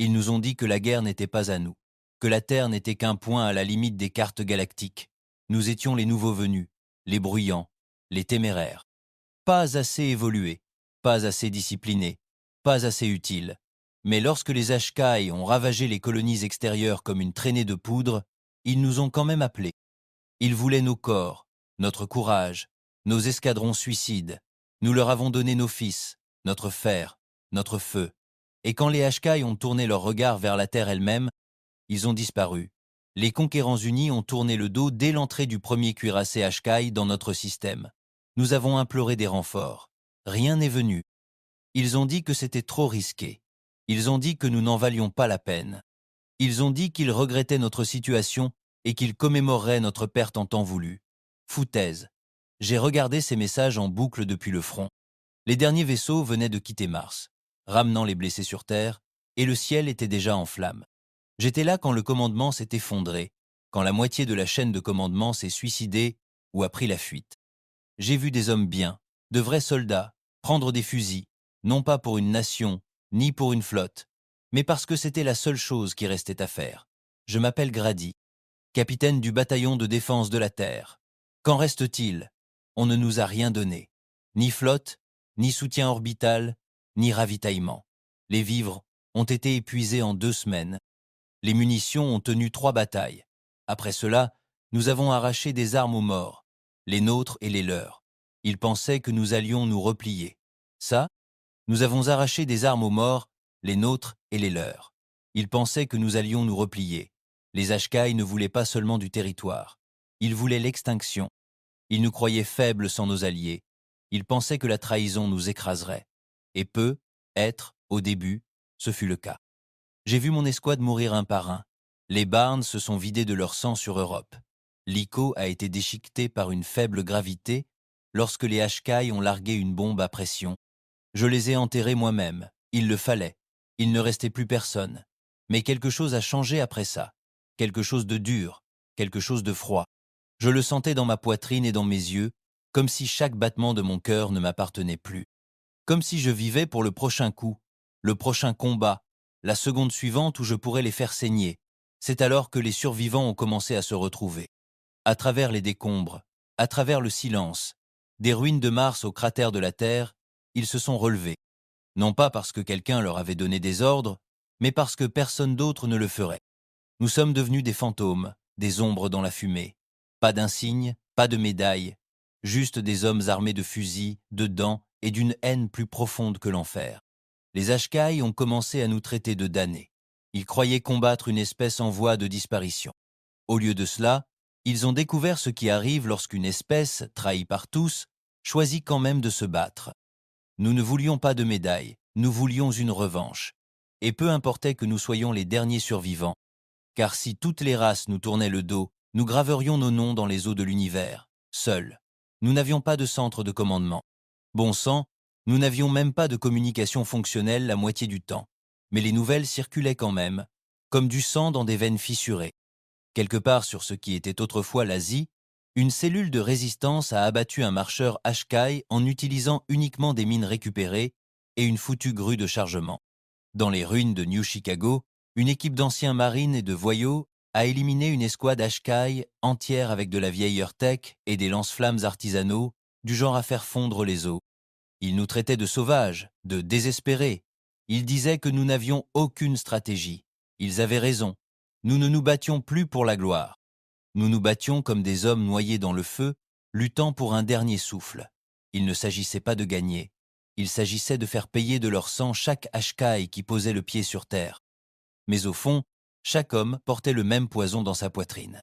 Ils nous ont dit que la guerre n'était pas à nous, que la Terre n'était qu'un point à la limite des cartes galactiques. Nous étions les nouveaux venus, les bruyants, les téméraires. Pas assez évolués, pas assez disciplinés, pas assez utiles. Mais lorsque les Ashkai ont ravagé les colonies extérieures comme une traînée de poudre, ils nous ont quand même appelés. Ils voulaient nos corps, notre courage, nos escadrons suicides. Nous leur avons donné nos fils, notre fer, notre feu. Et quand les Ashkai ont tourné leur regard vers la terre elle-même, ils ont disparu. Les conquérants unis ont tourné le dos dès l'entrée du premier cuirassé Ashkai dans notre système. Nous avons imploré des renforts. Rien n'est venu. Ils ont dit que c'était trop risqué. Ils ont dit que nous n'en valions pas la peine. Ils ont dit qu'ils regrettaient notre situation et qu'ils commémoreraient notre perte en temps voulu. Foutaise. J'ai regardé ces messages en boucle depuis le front. Les derniers vaisseaux venaient de quitter Mars, ramenant les blessés sur Terre, et le ciel était déjà en flammes. J'étais là quand le commandement s'est effondré, quand la moitié de la chaîne de commandement s'est suicidée ou a pris la fuite. J'ai vu des hommes bien, de vrais soldats, prendre des fusils, non pas pour une nation, ni pour une flotte, mais parce que c'était la seule chose qui restait à faire. Je m'appelle Grady, capitaine du bataillon de défense de la Terre. Qu'en reste-t-il? On ne nous a rien donné. Ni flotte, ni soutien orbital, ni ravitaillement. Les vivres ont été épuisés en 2 semaines. Les munitions ont tenu 3 batailles. Après cela, nous avons arraché des armes aux morts, les nôtres et les leurs. Ils pensaient que nous allions nous replier. Ça, nous avons arraché des armes aux morts, les nôtres et les leurs. Ils pensaient que nous allions nous replier. Les Ashkai ne voulaient pas seulement du territoire. Ils voulaient l'extinction. Ils nous croyaient faibles sans nos alliés. Ils pensaient que la trahison nous écraserait. Et être, au début, ce fut le cas. J'ai vu mon escouade mourir un par un. Les Barnes se sont vidés de leur sang sur Europe. L'ICO a été déchiqueté par une faible gravité lorsque les Ashkai ont largué une bombe à pression. Je les ai enterrés moi-même. Il le fallait. Il ne restait plus personne. Mais quelque chose a changé après ça. Quelque chose de dur. Quelque chose de froid. Je le sentais dans ma poitrine et dans mes yeux, comme si chaque battement de mon cœur ne m'appartenait plus. Comme si je vivais pour le prochain coup, le prochain combat, la seconde suivante où je pourrais les faire saigner. C'est alors que les survivants ont commencé à se retrouver. À travers les décombres, à travers le silence, des ruines de Mars au cratère de la Terre, ils se sont relevés. Non pas parce que quelqu'un leur avait donné des ordres, mais parce que personne d'autre ne le ferait. Nous sommes devenus des fantômes, des ombres dans la fumée. Pas d'insignes, pas de médailles, juste des hommes armés de fusils, de dents et d'une haine plus profonde que l'enfer. Les Ashkai ont commencé à nous traiter de damnés. Ils croyaient combattre une espèce en voie de disparition. Au lieu de cela, ils ont découvert ce qui arrive lorsqu'une espèce, trahie par tous, choisit quand même de se battre. Nous ne voulions pas de médailles, nous voulions une revanche. Et peu importait que nous soyons les derniers survivants, car si toutes les races nous tournaient le dos, nous graverions nos noms dans les eaux de l'univers, seuls. Nous n'avions pas de centre de commandement. Bon sang, nous n'avions même pas de communication fonctionnelle la moitié du temps. Mais les nouvelles circulaient quand même, comme du sang dans des veines fissurées. Quelque part sur ce qui était autrefois l'Asie, une cellule de résistance a abattu un marcheur Ashkai en utilisant uniquement des mines récupérées et une foutue grue de chargement. Dans les ruines de New Chicago, une équipe d'anciens marines et de voyous a éliminé une escouade Ashkai entière avec de la vieille Heurtech et des lance-flammes artisanaux, du genre à faire fondre les eaux. Ils nous traitaient de sauvages, de désespérés. Ils disaient que nous n'avions aucune stratégie. Ils avaient raison. Nous ne nous battions plus pour la gloire. Nous nous battions comme des hommes noyés dans le feu, luttant pour un dernier souffle. Il ne s'agissait pas de gagner. Il s'agissait de faire payer de leur sang chaque Ashkai qui posait le pied sur terre. Mais au fond, chaque homme portait le même poison dans sa poitrine.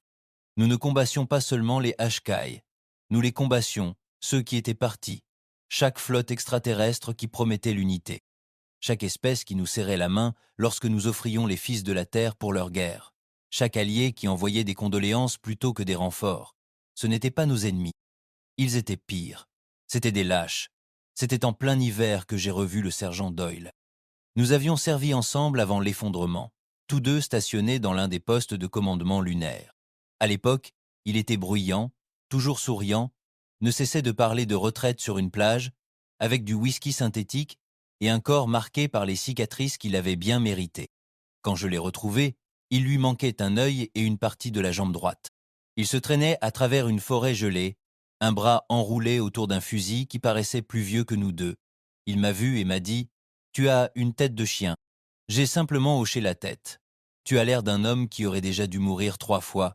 Nous ne combattions pas seulement les Ashkai. Nous les combattions, ceux qui étaient partis. Chaque flotte extraterrestre qui promettait l'unité. Chaque espèce qui nous serrait la main lorsque nous offrions les fils de la Terre pour leur guerre. Chaque allié qui envoyait des condoléances plutôt que des renforts. Ce n'étaient pas nos ennemis. Ils étaient pires. C'étaient des lâches. C'était en plein hiver que j'ai revu le sergent Doyle. Nous avions servi ensemble avant l'effondrement, tous deux stationnés dans l'un des postes de commandement lunaire. À l'époque, il était bruyant, toujours souriant, ne cessait de parler de retraite sur une plage, avec du whisky synthétique et un corps marqué par les cicatrices qu'il avait bien méritées. Quand je l'ai retrouvé, il lui manquait un œil et une partie de la jambe droite. Il se traînait à travers une forêt gelée, un bras enroulé autour d'un fusil qui paraissait plus vieux que nous deux. Il m'a vu et m'a dit « Tu as une tête de chien ». J'ai simplement hoché la tête. « Tu as l'air d'un homme qui aurait déjà dû mourir 3 fois ».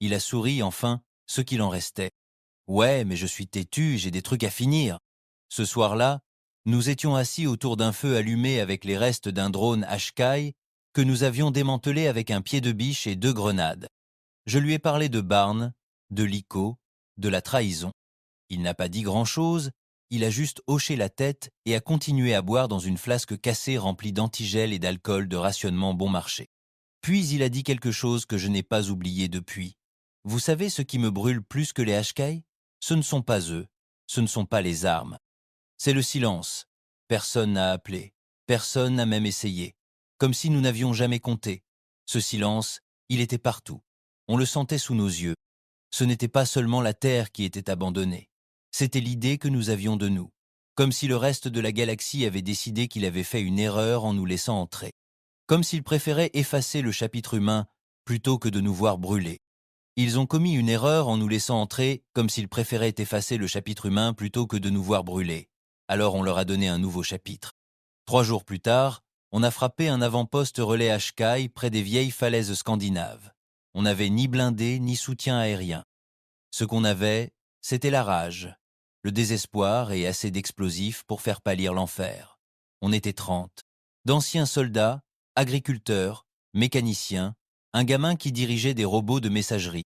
Il a souri enfin, ce qu'il en restait. « Ouais, mais je suis têtu, j'ai des trucs à finir ». Ce soir-là, nous étions assis autour d'un feu allumé avec les restes d'un drone Ashkai que nous avions démantelé avec un pied de biche et 2 grenades. Je lui ai parlé de Barnes, de l'ICO, de la trahison. Il n'a pas dit grand-chose, il a juste hoché la tête et a continué à boire dans une flasque cassée remplie d'antigel et d'alcool de rationnement bon marché. Puis il a dit quelque chose que je n'ai pas oublié depuis. Vous savez ce qui me brûle plus que les Ashkai? Ce ne sont pas eux, ce ne sont pas les armes. C'est le silence. Personne n'a appelé, personne n'a même essayé. Comme si nous n'avions jamais compté. Ce silence, il était partout. On le sentait sous nos yeux. Ce n'était pas seulement la Terre qui était abandonnée. C'était l'idée que nous avions de nous. Comme si le reste de la galaxie avait décidé qu'il avait fait une erreur en nous laissant entrer. Comme s'il préférait effacer le chapitre humain plutôt que de nous voir brûler. Ils ont commis une erreur en nous laissant entrer, comme s'ils préféraient effacer le chapitre humain plutôt que de nous voir brûler. Alors on leur a donné un nouveau chapitre. 3 jours plus tard, on a frappé un avant-poste relais Ashkai près des vieilles falaises scandinaves. On n'avait ni blindé ni soutien aérien. Ce qu'on avait, c'était la rage, le désespoir et assez d'explosifs pour faire pâlir l'enfer. On était 30. D'anciens soldats, agriculteurs, mécaniciens, un gamin qui dirigeait des robots de messagerie.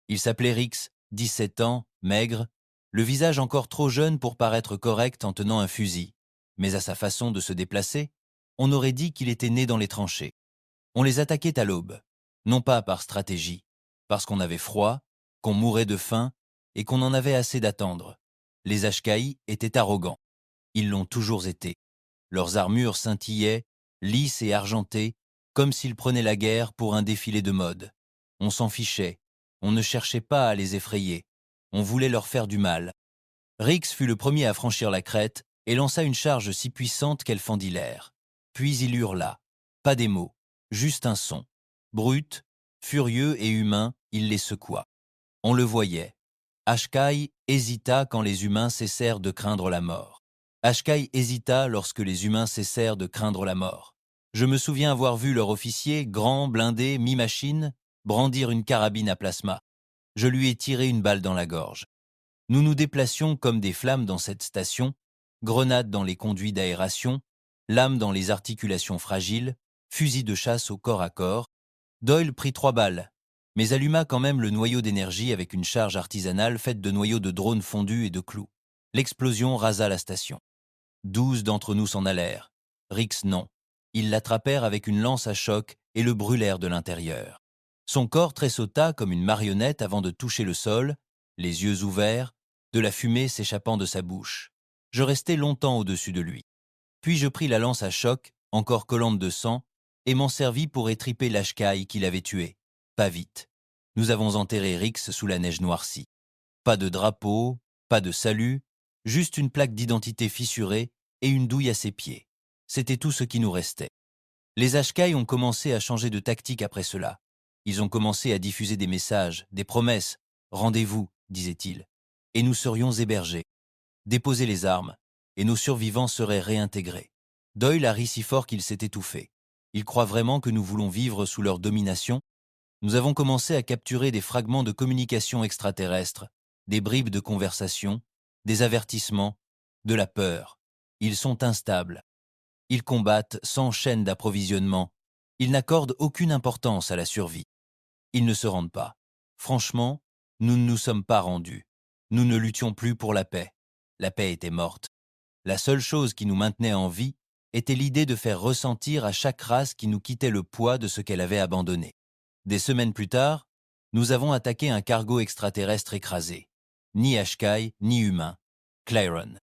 Il s'appelait Rix, 17 ans, maigre, le visage encore trop jeune pour paraître correct en tenant un fusil. Mais à sa façon de se déplacer, on aurait dit qu'il était né dans les tranchées. On les attaquait à l'aube, non pas par stratégie, parce qu'on avait froid, qu'on mourait de faim et qu'on en avait assez d'attendre. Les Ashkai étaient arrogants. Ils l'ont toujours été. Leurs armures scintillaient, lisses et argentées, comme s'ils prenaient la guerre pour un défilé de mode. On s'en fichait, on ne cherchait pas à les effrayer, on voulait leur faire du mal. Rix fut le premier à franchir la crête et lança une charge si puissante qu'elle fendit l'air. Puis il hurla. Pas des mots, juste un son. Brut, furieux et humain, il les secoua. On le voyait. Ashkai hésita quand les humains cessèrent de craindre la mort. Ashkai hésita lorsque les humains cessèrent de craindre la mort. Je me souviens avoir vu leur officier, grand, blindé, mi-machine, brandir une carabine à plasma. Je lui ai tiré une balle dans la gorge. Nous nous déplacions comme des flammes dans cette station, grenades dans les conduits d'aération, lames dans les articulations fragiles, fusil de chasse au corps à corps. Doyle prit 3 balles, mais alluma quand même le noyau d'énergie avec une charge artisanale faite de noyaux de drones fondus et de clous. L'explosion rasa la station. 12 d'entre nous s'en allèrent. Rix non. Ils l'attrapèrent avec une lance à choc et le brûlèrent de l'intérieur. Son corps tressauta comme une marionnette avant de toucher le sol, les yeux ouverts, de la fumée s'échappant de sa bouche. Je restai longtemps au-dessus de lui. Puis je pris la lance à choc, encore collante de sang, et m'en servis pour étriper l'Ashkai qui l'avait tué. Pas vite. Nous avons enterré Rix sous la neige noircie. Pas de drapeau, pas de salut, juste une plaque d'identité fissurée et une douille à ses pieds. C'était tout ce qui nous restait. Les Ashkai ont commencé à changer de tactique après cela. Ils ont commencé à diffuser des messages, des promesses. « Rendez-vous », disaient-ils, et nous serions hébergés. Déposer les armes, et nos survivants seraient réintégrés. Doyle a ri si fort qu'il s'est étouffé. Ils croient vraiment que nous voulons vivre sous leur domination? Nous avons commencé à capturer des fragments de communication extraterrestre, des bribes de conversation, des avertissements, de la peur. Ils sont instables. Ils combattent sans chaîne d'approvisionnement. Ils n'accordent aucune importance à la survie. Ils ne se rendent pas. Franchement, nous ne nous sommes pas rendus. Nous ne luttions plus pour la paix. La paix était morte. La seule chose qui nous maintenait en vie était l'idée de faire ressentir à chaque race qui nous quittait le poids de ce qu'elle avait abandonné. Des semaines plus tard, nous avons attaqué un cargo extraterrestre écrasé. Ni Ashkai, ni humain. Clyron.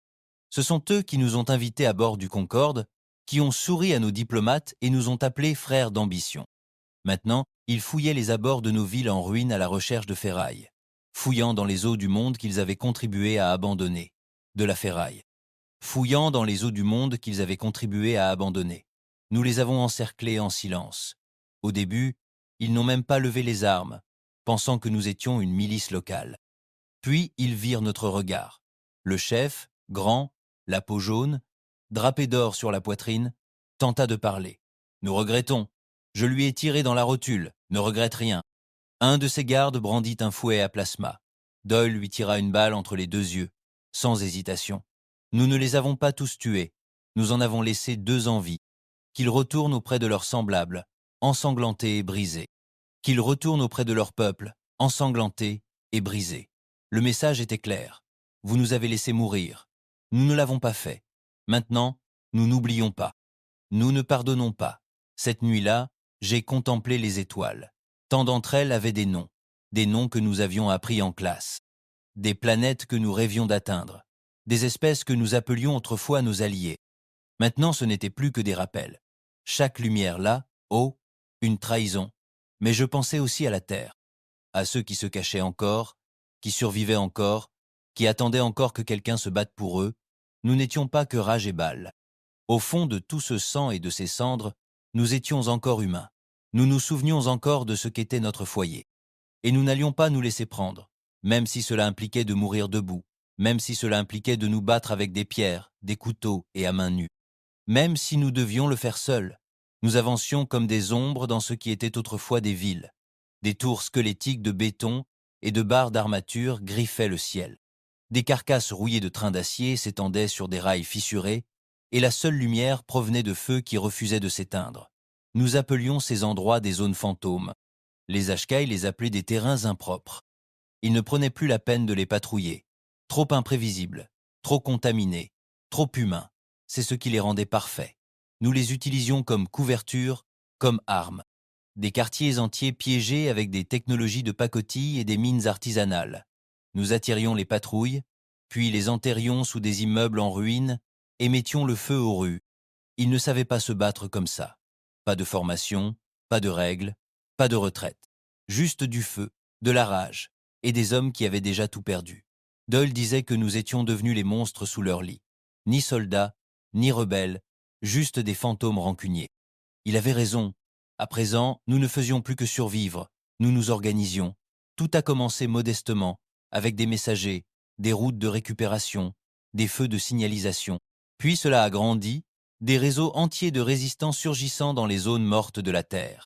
Ce sont eux qui nous ont invités à bord du Concorde, qui ont souri à nos diplomates et nous ont appelés frères d'ambition. Maintenant, ils fouillaient les abords de nos villes en ruine à la recherche de ferraille, fouillant dans les eaux du monde qu'ils avaient contribué à abandonner. De la ferraille. Fouillant dans les eaux du monde qu'ils avaient contribué à abandonner. Nous les avons encerclés en silence. Au début, ils n'ont même pas levé les armes, pensant que nous étions une milice locale. Puis ils virent notre regard. Le chef, grand, la peau jaune, drapé d'or sur la poitrine, tenta de parler. « Nous regrettons. Je lui ai tiré dans la rotule. Ne regrette rien. » Un de ses gardes brandit un fouet à plasma. Doyle lui tira une balle entre les 2 yeux, sans hésitation. Nous ne les avons pas tous tués. Nous en avons laissé 2 en vie. Qu'ils retournent auprès de leurs semblables, ensanglantés et brisés. Qu'ils retournent auprès de leur peuple, ensanglantés et brisés. Le message était clair. Vous nous avez laissés mourir. Nous ne l'avons pas fait. Maintenant, nous n'oublions pas. Nous ne pardonnons pas. Cette nuit-là, j'ai contemplé les étoiles. Tant d'entre elles avaient des noms que nous avions appris en classe, des planètes que nous rêvions d'atteindre, des espèces que nous appelions autrefois nos alliés. Maintenant, ce n'était plus que des rappels. Chaque lumière là, oh, une trahison. Mais je pensais aussi à la Terre, à ceux qui se cachaient encore, qui survivaient encore, qui attendaient encore que quelqu'un se batte pour eux. Nous n'étions pas que rage et balles. Au fond de tout ce sang et de ces cendres, nous étions encore humains. Nous nous souvenions encore de ce qu'était notre foyer. Et nous n'allions pas nous laisser prendre, même si cela impliquait de mourir debout, même si cela impliquait de nous battre avec des pierres, des couteaux et à main nue. Même si nous devions le faire seuls, nous avancions comme des ombres dans ce qui était autrefois des villes. Des tours squelettiques de béton et de barres d'armature griffaient le ciel. Des carcasses rouillées de trains d'acier s'étendaient sur des rails fissurés, et la seule lumière provenait de feux qui refusaient de s'éteindre. Nous appelions ces endroits des zones fantômes. Les Ashkai les appelaient des terrains impropres. Ils ne prenaient plus la peine de les patrouiller. Trop imprévisibles, trop contaminés, trop humains. C'est ce qui les rendait parfaits. Nous les utilisions comme couverture, comme armes. Des quartiers entiers piégés avec des technologies de pacotille et des mines artisanales. Nous attirions les patrouilles, puis les enterrions sous des immeubles en ruine et mettions le feu aux rues. Ils ne savaient pas se battre comme ça. Pas de formation, pas de règles, pas de retraite. Juste du feu, de la rage, et des hommes qui avaient déjà tout perdu. Doyle disait que nous étions devenus les monstres sous leur lit. Ni soldats, ni rebelles, juste des fantômes rancuniers. Il avait raison. À présent, nous ne faisions plus que survivre. Nous nous organisions. Tout a commencé modestement, avec des messagers, des routes de récupération, des feux de signalisation. Puis cela a grandi, des réseaux entiers de résistants surgissant dans les zones mortes de la Terre.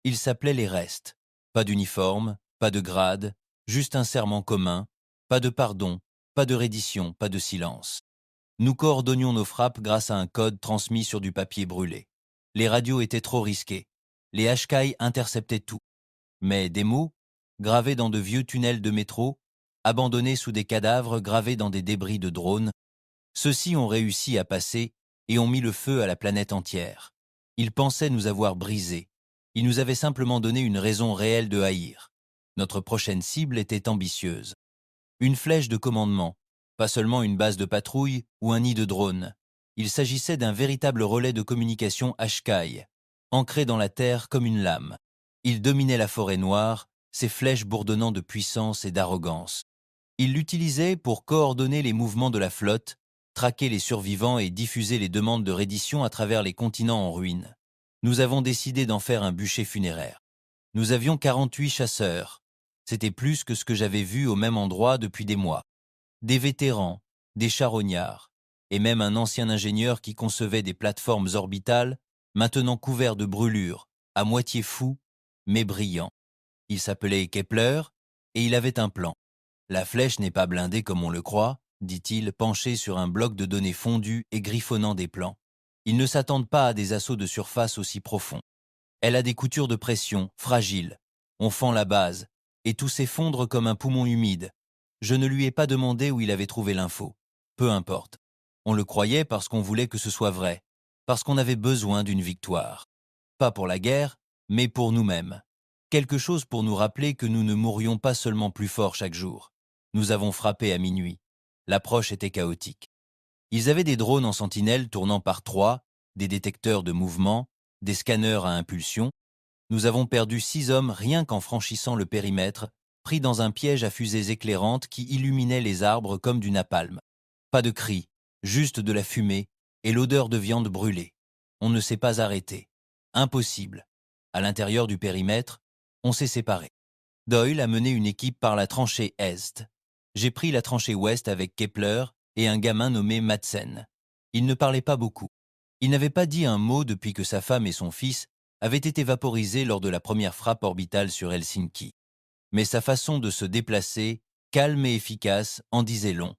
Ils s'appelaient les restes. Pas d'uniforme, pas de grade, juste un serment commun, pas de pardon, pas de reddition, pas de silence. Nous coordonnions nos frappes grâce à un code transmis sur du papier brûlé. Les radios étaient trop risquées. Les Ashkai interceptaient tout. Mais des mots, gravés dans de vieux tunnels de métro, abandonnés sous des cadavres gravés dans des débris de drones, ceux-ci ont réussi à passer et ont mis le feu à la planète entière. Ils pensaient nous avoir brisés. Ils nous avaient simplement donné une raison réelle de haïr. Notre prochaine cible était ambitieuse. Une flèche de commandement, pas seulement une base de patrouille ou un nid de drones. Il s'agissait d'un véritable relais de communication Ashkai, ancré dans la terre comme une lame. Il dominait la forêt noire, ses flèches bourdonnant de puissance et d'arrogance. Il l'utilisait pour coordonner les mouvements de la flotte, traquer les survivants et diffuser les demandes de reddition à travers les continents en ruine. Nous avons décidé d'en faire un bûcher funéraire. Nous avions 48 chasseurs. C'était plus que ce que j'avais vu au même endroit depuis des mois. Des vétérans, des charognards, et même un ancien ingénieur qui concevait des plateformes orbitales, maintenant couverts de brûlures, à moitié fou, mais brillant. Il s'appelait Kepler, et il avait un plan. La flèche n'est pas blindée comme on le croit, dit-il, penché sur un bloc de données fondu et griffonnant des plans. Ils ne s'attendent pas à des assauts de surface aussi profonds. Elle a des coutures de pression, fragiles. On fend la base, et tout s'effondre comme un poumon humide. Je ne lui ai pas demandé où il avait trouvé l'info. Peu importe. On le croyait parce qu'on voulait que ce soit vrai, parce qu'on avait besoin d'une victoire. Pas pour la guerre, mais pour nous-mêmes. Quelque chose pour nous rappeler que nous ne mourrions pas seulement plus forts chaque jour. Nous avons frappé à minuit. L'approche était chaotique. Ils avaient des drones en sentinelle tournant par 3, des détecteurs de mouvement, des scanners à impulsion. Nous avons perdu 6 hommes rien qu'en franchissant le périmètre, pris dans un piège à fusées éclairantes qui illuminait les arbres comme du napalm. Pas de cris, juste de la fumée et l'odeur de viande brûlée. On ne s'est pas arrêté. Impossible. À l'intérieur du périmètre, on s'est séparés. Doyle a mené une équipe par la tranchée Est. J'ai pris la tranchée Ouest avec Kepler et un gamin nommé Madsen. Il ne parlait pas beaucoup. Il n'avait pas dit un mot depuis que sa femme et son fils avaient été vaporisés lors de la première frappe orbitale sur Helsinki. Mais sa façon de se déplacer, calme et efficace, en disait long.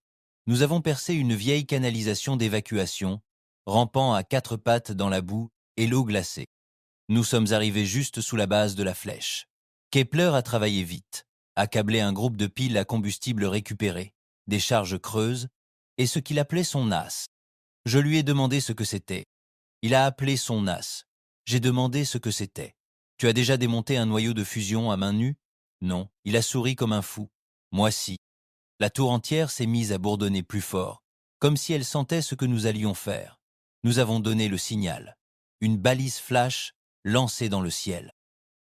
Nous avons percé une vieille canalisation d'évacuation, rampant à quatre pattes dans la boue et l'eau glacée. Nous sommes arrivés juste sous la base de la flèche. Kepler a travaillé vite, a câblé un groupe de piles à combustible récupéré, des charges creuses, et ce qu'il appelait son NAS. Je lui ai demandé ce que c'était. Il a appelé son NAS. J'ai demandé ce que c'était. Tu as déjà démonté un noyau de fusion à main nue? Non, il a souri comme un fou. Moi si. La tour entière s'est mise à bourdonner plus fort, comme si elle sentait ce que nous allions faire. Nous avons donné le signal. Une balise flash lancée dans le ciel.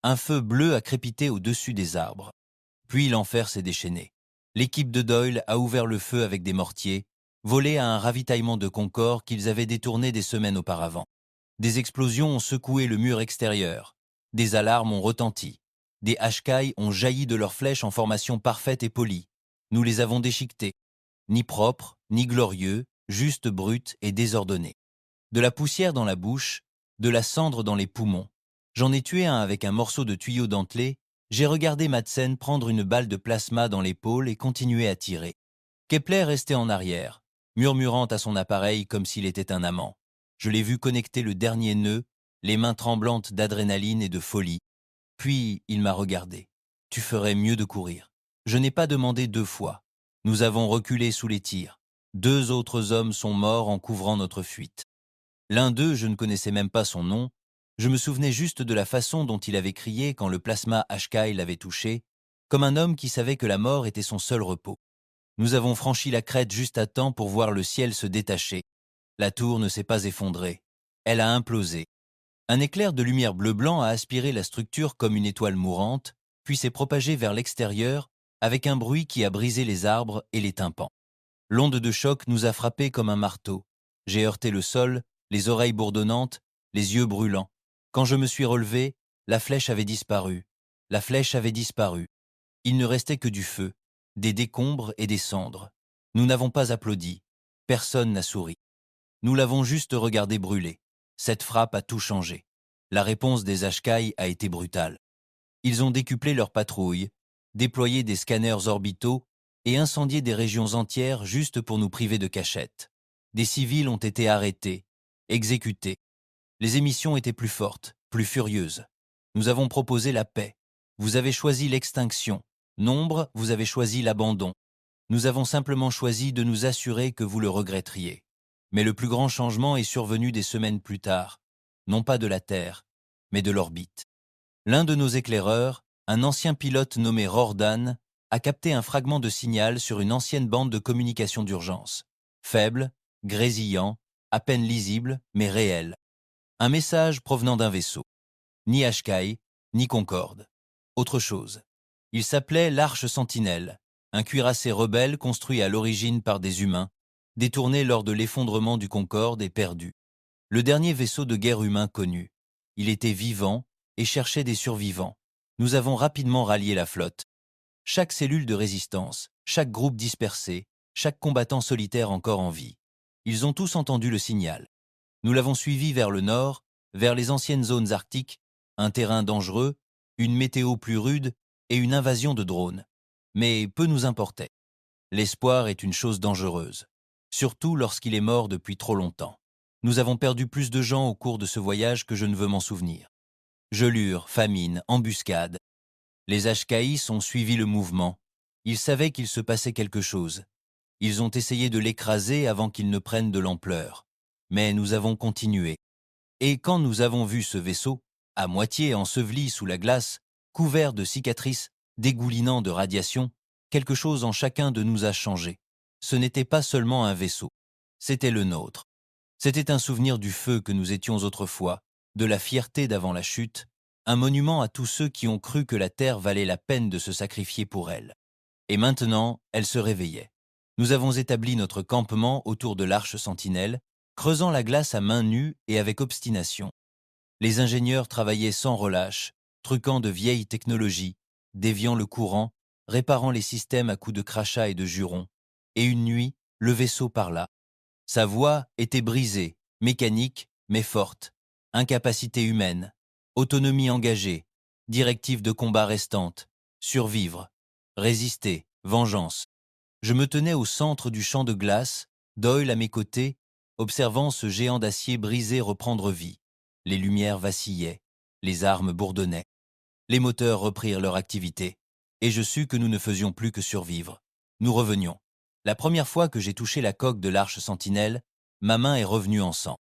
Un feu bleu a crépité au-dessus des arbres. Puis l'enfer s'est déchaîné. L'équipe de Doyle a ouvert le feu avec des mortiers, volés à un ravitaillement de Concorde qu'ils avaient détourné des semaines auparavant. Des explosions ont secoué le mur extérieur. Des alarmes ont retenti. Des Hashkai ont jailli de leurs flèches en formation parfaite et polie. Nous les avons déchiquetés. Ni propres, ni glorieux, juste bruts et désordonnés. De la poussière dans la bouche, de la cendre dans les poumons. J'en ai tué un avec un morceau de tuyau dentelé. J'ai regardé Madsen prendre une balle de plasma dans l'épaule et continuer à tirer. Kepler restait en arrière, murmurant à son appareil comme s'il était un amant. Je l'ai vu connecter le dernier nœud, les mains tremblantes d'adrénaline et de folie. Puis il m'a regardé. Tu ferais mieux de courir. Je n'ai pas demandé deux fois. Nous avons reculé sous les tirs. Deux autres hommes sont morts en couvrant notre fuite. L'un d'eux, je ne connaissais même pas son nom. Je me souvenais juste de la façon dont il avait crié quand le plasma Hashkai l'avait touché, comme un homme qui savait que la mort était son seul repos. Nous avons franchi la crête juste à temps pour voir le ciel se détacher. La tour ne s'est pas effondrée. Elle a implosé. Un éclair de lumière bleu-blanc a aspiré la structure comme une étoile mourante, puis s'est propagé vers l'extérieur avec un bruit qui a brisé les arbres et les tympans. L'onde de choc nous a frappés comme un marteau. J'ai heurté le sol, les oreilles bourdonnantes, les yeux brûlants. Quand je me suis relevé, la flèche avait disparu. La flèche avait disparu. Il ne restait que du feu, des décombres et des cendres. Nous n'avons pas applaudi. Personne n'a souri. Nous l'avons juste regardé brûler. Cette frappe a tout changé. La réponse des Hashkai a été brutale. Ils ont décuplé leur patrouille, déployé des scanners orbitaux et incendié des régions entières juste pour nous priver de cachette. Des civils ont été arrêtés, exécutés. Les émissions étaient plus fortes, plus furieuses. Nous avons proposé la paix. Vous avez choisi l'extinction. Nombre, vous avez choisi l'abandon. Nous avons simplement choisi de nous assurer que vous le regretteriez. Mais le plus grand changement est survenu des semaines plus tard, non pas de la Terre, mais de l'orbite. L'un de nos éclaireurs, un ancien pilote nommé Rordan, a capté un fragment de signal sur une ancienne bande de communication d'urgence. Faible, grésillant, à peine lisible, mais réel. Un message provenant d'un vaisseau. Ni Hashkai, ni Concorde. Autre chose. Il s'appelait l'Arche Sentinelle, un cuirassé rebelle construit à l'origine par des humains, détourné lors de l'effondrement du Concorde et perdu. Le dernier vaisseau de guerre humain connu. Il était vivant et cherchait des survivants. Nous avons rapidement rallié la flotte. Chaque cellule de résistance, chaque groupe dispersé, chaque combattant solitaire encore en vie. Ils ont tous entendu le signal. Nous l'avons suivi vers le nord, vers les anciennes zones arctiques, un terrain dangereux, une météo plus rude et une invasion de drones. Mais peu nous importait. L'espoir est une chose dangereuse, surtout lorsqu'il est mort depuis trop longtemps. Nous avons perdu plus de gens au cours de ce voyage que je ne veux m'en souvenir. Gelures, famine, embuscades. Les Hashkaïs ont suivi le mouvement. Ils savaient qu'il se passait quelque chose. Ils ont essayé de l'écraser avant qu'il ne prenne de l'ampleur. Mais nous avons continué. Et quand nous avons vu ce vaisseau, à moitié enseveli sous la glace, couvert de cicatrices, dégoulinant de radiation, quelque chose en chacun de nous a changé. Ce n'était pas seulement un vaisseau, c'était le nôtre. C'était un souvenir du feu que nous étions autrefois, de la fierté d'avant la chute, un monument à tous ceux qui ont cru que la Terre valait la peine de se sacrifier pour elle. Et maintenant, elle se réveillait. Nous avons établi notre campement autour de l'Arche Sentinelle, creusant la glace à main nue et avec obstination. Les ingénieurs travaillaient sans relâche, truquant de vieilles technologies, déviant le courant, réparant les systèmes à coups de crachats et de jurons. Et une nuit, le vaisseau parla. Sa voix était brisée, mécanique, mais forte. Incapacité humaine, autonomie engagée, directive de combat restante, survivre, résister, vengeance. Je me tenais au centre du champ de glace, Doyle à mes côtés, observant ce géant d'acier brisé reprendre vie. Les lumières vacillaient, les armes bourdonnaient. Les moteurs reprirent leur activité, et je sus que nous ne faisions plus que survivre. Nous revenions. La première fois que j'ai touché la coque de l'Arche Sentinelle, ma main est revenue en sang.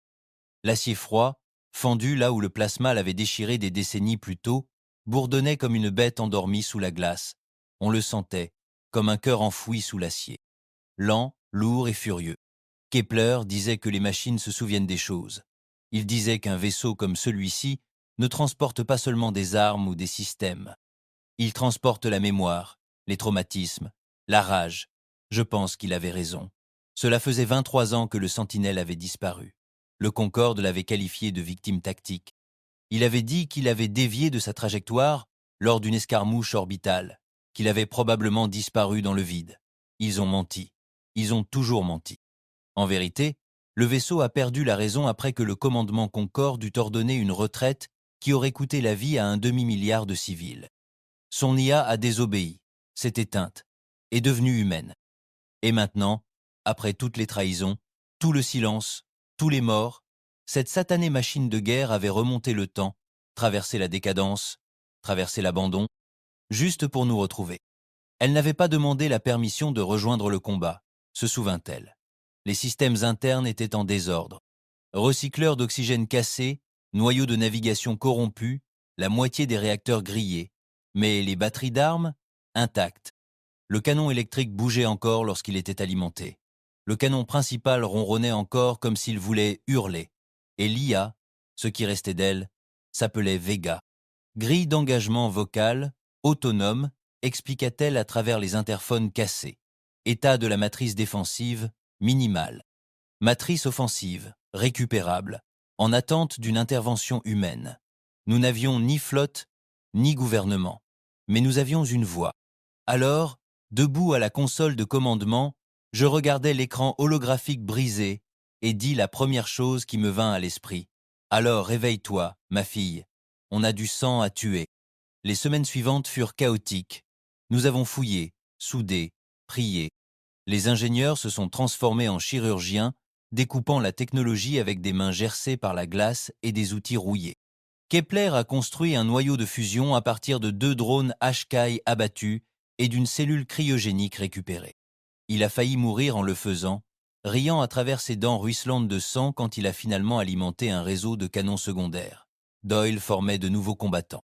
L'acier froid, fendu là où le plasma l'avait déchiré des décennies plus tôt, bourdonnait comme une bête endormie sous la glace. On le sentait, comme un cœur enfoui sous l'acier. Lent, lourd et furieux. Kepler disait que les machines se souviennent des choses. Il disait qu'un vaisseau comme celui-ci ne transporte pas seulement des armes ou des systèmes. Il transporte la mémoire, les traumatismes, la rage. Je pense qu'il avait raison. Cela faisait 23 ans que le Sentinelle avait disparu. Le Concorde l'avait qualifié de victime tactique. Il avait dit qu'il avait dévié de sa trajectoire lors d'une escarmouche orbitale, qu'il avait probablement disparu dans le vide. Ils ont menti. Ils ont toujours menti. En vérité, le vaisseau a perdu la raison après que le commandement Concorde eut ordonné une retraite qui aurait coûté la vie à un demi-milliard de civils. Son IA a désobéi, s'est éteinte, est devenue humaine. Et maintenant, après toutes les trahisons, tout le silence, tous les morts, cette satanée machine de guerre avait remonté le temps, traversé la décadence, traversé l'abandon, juste pour nous retrouver. Elle n'avait pas demandé la permission de rejoindre le combat, se souvint-elle. Les systèmes internes étaient en désordre. Recycleurs d'oxygène cassés, noyaux de navigation corrompus, la moitié des réacteurs grillés, mais les batteries d'armes, intactes. Le canon électrique bougeait encore lorsqu'il était alimenté. Le canon principal ronronnait encore comme s'il voulait hurler. Et l'IA, ce qui restait d'elle, s'appelait Vega. Grille d'engagement vocale, autonome, expliqua-t-elle à travers les interphones cassés. État de la matrice défensive, minimal. Matrice offensive, récupérable, en attente d'une intervention humaine. Nous n'avions ni flotte, ni gouvernement, mais nous avions une voix. Alors, debout à la console de commandement, je regardais l'écran holographique brisé et dis la première chose qui me vint à l'esprit. Alors réveille-toi, ma fille, on a du sang à tuer. Les semaines suivantes furent chaotiques. Nous avons fouillé, soudé, prié. Les ingénieurs se sont transformés en chirurgiens, découpant la technologie avec des mains gercées par la glace et des outils rouillés. Kepler a construit un noyau de fusion à partir de 2 drones HK abattus et d'une cellule cryogénique récupérée. Il a failli mourir en le faisant, riant à travers ses dents ruisselantes de sang quand il a finalement alimenté un réseau de canons secondaires. Doyle formait de nouveaux combattants.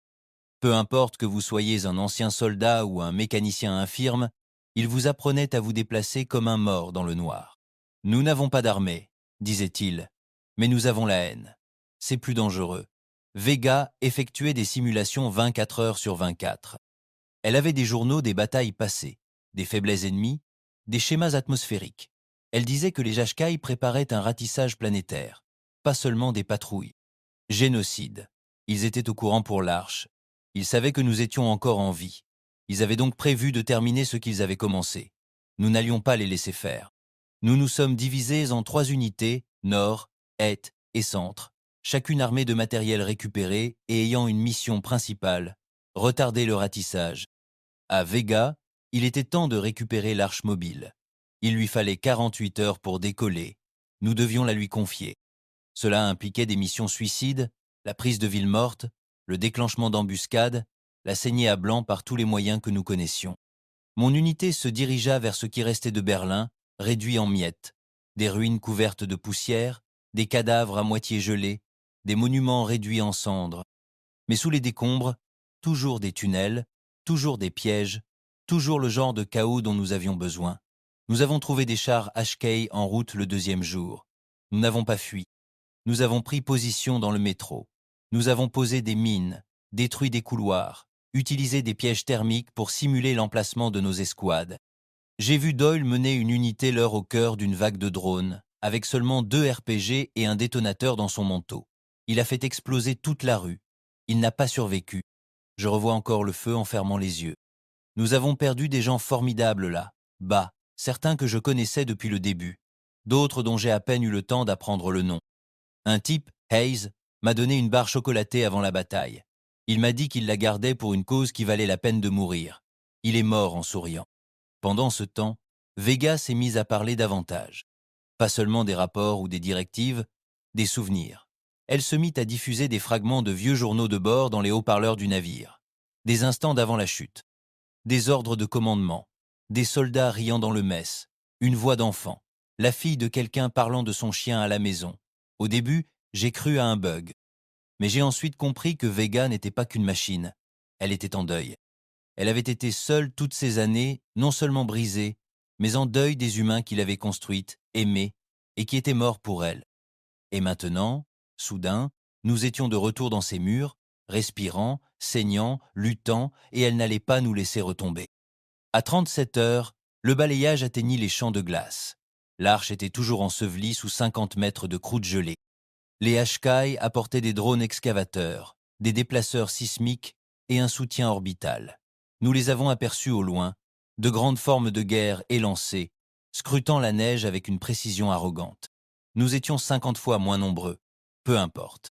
Peu importe que vous soyez un ancien soldat ou un mécanicien infirme, il vous apprenait à vous déplacer comme un mort dans le noir. Nous n'avons pas d'armée, disait-il, mais nous avons la haine. C'est plus dangereux. Vega effectuait des simulations 24 heures sur 24. Elle avait des journaux des batailles passées, des faiblesses ennemies, des schémas atmosphériques. Elle disait que les Jashkai préparaient un ratissage planétaire, pas seulement des patrouilles. Génocide. Ils étaient au courant pour l'Arche. Ils savaient que nous étions encore en vie. Ils avaient donc prévu de terminer ce qu'ils avaient commencé. Nous n'allions pas les laisser faire. Nous nous sommes divisés en 3 unités, nord, est et centre, chacune armée de matériel récupéré et ayant une mission principale, retarder le ratissage. À Vega, il était temps de récupérer l'Arche mobile. Il lui fallait 48 heures pour décoller. Nous devions la lui confier. Cela impliquait des missions suicides, la prise de villes mortes, le déclenchement d'embuscades, la saignée à blanc par tous les moyens que nous connaissions. Mon unité se dirigea vers ce qui restait de Berlin, réduit en miettes, des ruines couvertes de poussière, des cadavres à moitié gelés, des monuments réduits en cendres. Mais sous les décombres, toujours des tunnels, toujours des pièges, toujours le genre de chaos dont nous avions besoin. Nous avons trouvé des chars HK en route le 2e jour. Nous n'avons pas fui. Nous avons pris position dans le métro. Nous avons posé des mines, détruit des couloirs, utilisé des pièges thermiques pour simuler l'emplacement de nos escouades. J'ai vu Doyle mener une unité leur au cœur d'une vague de drones, avec seulement 2 RPG et un détonateur dans son manteau. Il a fait exploser toute la rue. Il n'a pas survécu. Je revois encore le feu en fermant les yeux. Nous avons perdu des gens formidables là, bas, certains que je connaissais depuis le début, d'autres dont j'ai à peine eu le temps d'apprendre le nom. Un type, Hayes, m'a donné une barre chocolatée avant la bataille. Il m'a dit qu'il la gardait pour une cause qui valait la peine de mourir. Il est mort en souriant. Pendant ce temps, Vega s'est mise à parler davantage. Pas seulement des rapports ou des directives, des souvenirs. Elle se mit à diffuser des fragments de vieux journaux de bord dans les haut-parleurs du navire. Des instants d'avant la chute. Des ordres de commandement. Des soldats riant dans le mess. Une voix d'enfant. La fille de quelqu'un parlant de son chien à la maison. Au début, j'ai cru à un bug. Mais j'ai ensuite compris que Vega n'était pas qu'une machine. Elle était en deuil. Elle avait été seule toutes ces années, non seulement brisée, mais en deuil des humains qui l'avaient construite, aimée, et qui étaient morts pour elle. Et maintenant, soudain, nous étions de retour dans ces murs, respirant, saignant, luttant, et elle n'allait pas nous laisser retomber. À 37 heures, le balayage atteignit les champs de glace. L'arche était toujours ensevelie sous 50 mètres de croûte gelée. Les Hkai apportaient des drones excavateurs, des déplaceurs sismiques et un soutien orbital. Nous les avons aperçus au loin, de grandes formes de guerre élancées, scrutant la neige avec une précision arrogante. Nous étions 50 fois moins nombreux. Peu importe.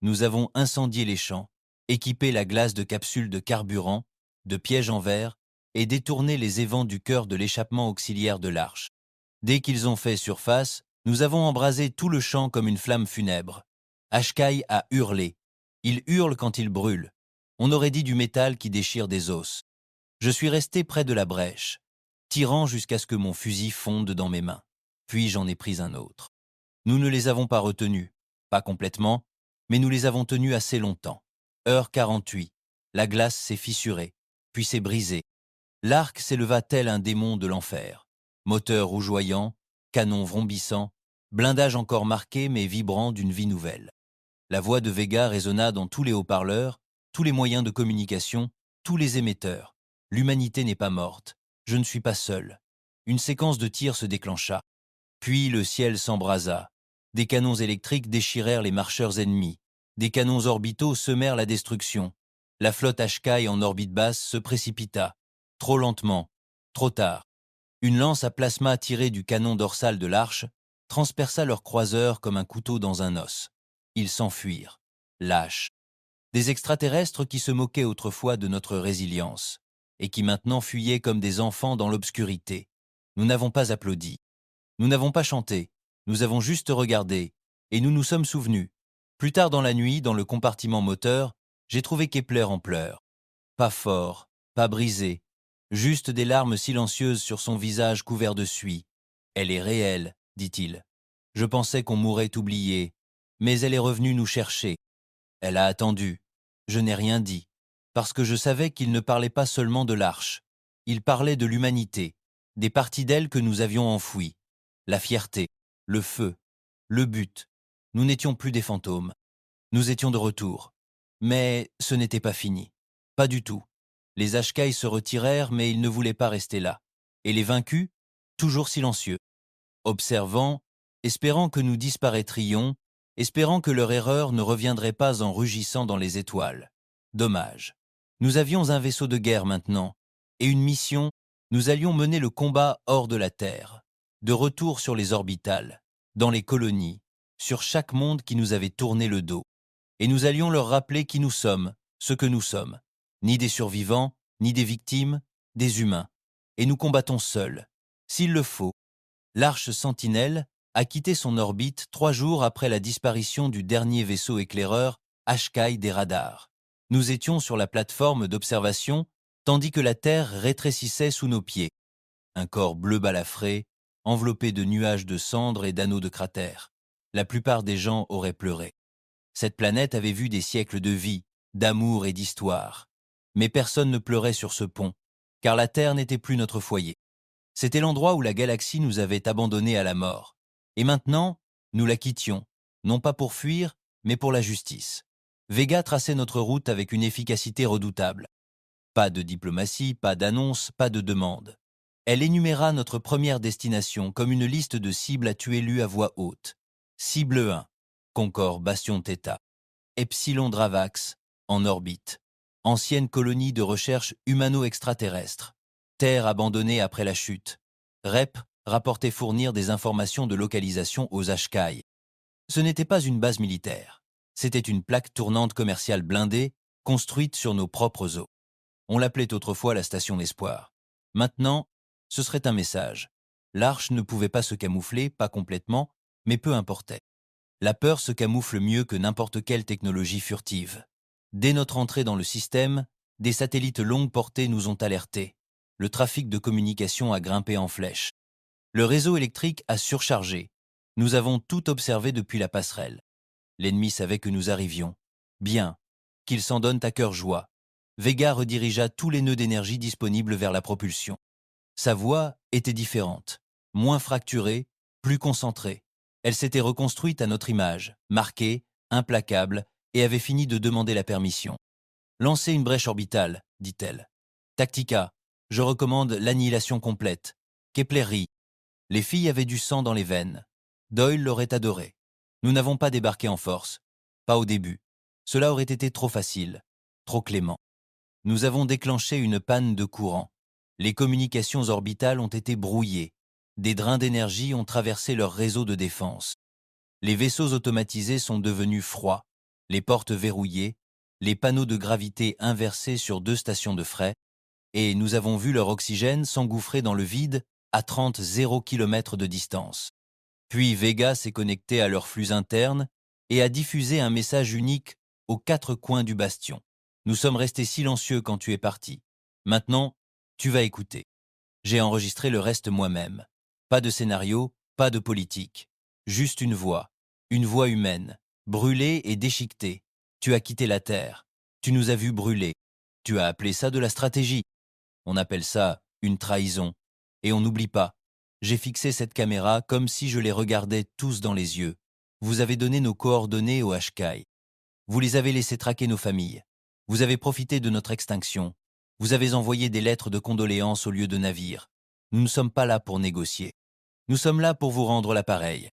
Nous avons incendié les champs, équipé la glace de capsules de carburant, de pièges en verre et détourné les évents du cœur de l'échappement auxiliaire de l'arche. Dès qu'ils ont fait surface, nous avons embrasé tout le champ comme une flamme funèbre. Hkai a hurlé. Il hurle quand il brûle. On aurait dit du métal qui déchire des os. Je suis resté près de la brèche, tirant jusqu'à ce que mon fusil fonde dans mes mains. Puis j'en ai pris un autre. Nous ne les avons pas retenus, pas complètement, mais nous les avons tenus assez longtemps. Heure 48, la glace s'est fissurée, puis s'est brisée. L'arc s'éleva tel un démon de l'enfer. Moteur rougeoyant, canon vrombissant, blindage encore marqué mais vibrant d'une vie nouvelle. La voix de Vega résonna dans tous les haut-parleurs, tous les moyens de communication, tous les émetteurs. L'humanité n'est pas morte. Je ne suis pas seul. Une séquence de tirs se déclencha. Puis le ciel s'embrasa. Des canons électriques déchirèrent les marcheurs ennemis. Des canons orbitaux semèrent la destruction. La flotte Hkai en orbite basse se précipita. Trop lentement, trop tard. Une lance à plasma tirée du canon dorsal de l'arche transperça leur croiseur comme un couteau dans un os. Ils s'enfuirent, lâches. Des extraterrestres qui se moquaient autrefois de notre résilience et qui maintenant fuyaient comme des enfants dans l'obscurité. Nous n'avons pas applaudi. Nous n'avons pas chanté. Nous avons juste regardé. Et nous nous sommes souvenus. Plus tard dans la nuit, dans le compartiment moteur, j'ai trouvé Kepler en pleurs. Pas fort, pas brisé. Juste des larmes silencieuses sur son visage couvert de suie. Elle est réelle, dit-il. Je pensais qu'on mourrait oublié, mais elle est revenue nous chercher. Elle a attendu. Je n'ai rien dit, parce que je savais qu'il ne parlait pas seulement de l'arche. Il parlait de l'humanité, des parties d'elle que nous avions enfouies. La fierté, le feu, le but. Nous n'étions plus des fantômes. Nous étions de retour. Mais ce n'était pas fini. Pas du tout. Les Hkai se retirèrent, mais ils ne voulaient pas rester là. Et les vaincus, toujours silencieux, observant, espérant que nous disparaîtrions, espérant que leur erreur ne reviendrait pas en rugissant dans les étoiles. Dommage. Nous avions un vaisseau de guerre maintenant, et une mission, nous allions mener le combat hors de la Terre, de retour sur les orbitales, dans les colonies, sur chaque monde qui nous avait tourné le dos. Et nous allions leur rappeler qui nous sommes, ce que nous sommes. Ni des survivants, ni des victimes, des humains. Et nous combattons seuls. S'il le faut, l'arche Sentinelle a quitté son orbite 3 jours après la disparition du dernier vaisseau éclaireur Hkai des radars. Nous étions sur la plateforme d'observation, tandis que la Terre rétrécissait sous nos pieds. Un corps bleu balafré, enveloppé de nuages de cendres et d'anneaux de cratères. La plupart des gens auraient pleuré. Cette planète avait vu des siècles de vie, d'amour et d'histoire. Mais personne ne pleurait sur ce pont, car la Terre n'était plus notre foyer. C'était l'endroit où la galaxie nous avait abandonnés à la mort. Et maintenant, nous la quittions, non pas pour fuir, mais pour la justice. Vega traçait notre route avec une efficacité redoutable. Pas de diplomatie, pas d'annonce, pas de demande. Elle énuméra notre première destination comme une liste de cibles à tuer lues à voix haute. Cible 1, Concorde Bastion Theta. Epsilon Dravax, en orbite. Ancienne colonie de recherche humano-extraterrestre. Terre abandonnée après la chute. REP rapportait fournir des informations de localisation aux Ashkai. Ce n'était pas une base militaire. C'était une plaque tournante commerciale blindée, construite sur nos propres eaux. On l'appelait autrefois la Station Espoir. Maintenant, ce serait un message. L'arche ne pouvait pas se camoufler, pas complètement, mais peu importait. La peur se camoufle mieux que n'importe quelle technologie furtive. Dès notre entrée dans le système, des satellites longue portée nous ont alertés. Le trafic de communication a grimpé en flèche. Le réseau électrique a surchargé. Nous avons tout observé depuis la passerelle. L'ennemi savait que nous arrivions. Bien, qu'il s'en donne à cœur joie. Vega redirigea tous les nœuds d'énergie disponibles vers la propulsion. Sa voix était différente, moins fracturée, plus concentrée. Elle s'était reconstruite à notre image, marquée, implacable, et avait fini de demander la permission. « Lancez une brèche orbitale, dit-elle. Tactica, je recommande l'annihilation complète. Kepler rit. Les filles avaient du sang dans les veines. Doyle l'aurait adoré. Nous n'avons pas débarqué en force. Pas au début. Cela aurait été trop facile, trop clément. Nous avons déclenché une panne de courant. Les communications orbitales ont été brouillées. Des drains d'énergie ont traversé leur réseau de défense. Les vaisseaux automatisés sont devenus froids, les portes verrouillées, les panneaux de gravité inversés sur 2 stations de frais, et nous avons vu leur oxygène s'engouffrer dans le vide à 30 km de distance. Puis Vega s'est connecté à leur flux interne et a diffusé un message unique aux 4 coins du bastion. Nous sommes restés silencieux quand tu es parti. Maintenant, tu vas écouter. J'ai enregistré le reste moi-même. Pas de scénario, pas de politique. Juste une voix humaine, brûlée et déchiquetée. Tu as quitté la Terre. Tu nous as vus brûler. Tu as appelé ça de la stratégie. On appelle ça une trahison. Et on n'oublie pas. J'ai fixé cette caméra comme si je les regardais tous dans les yeux. Vous avez donné nos coordonnées au Ashkai. Vous les avez laissés traquer nos familles. Vous avez profité de notre extinction. Vous avez envoyé des lettres de condoléances au lieu de navires. Nous ne sommes pas là pour négocier. Nous sommes là pour vous rendre l'appareil.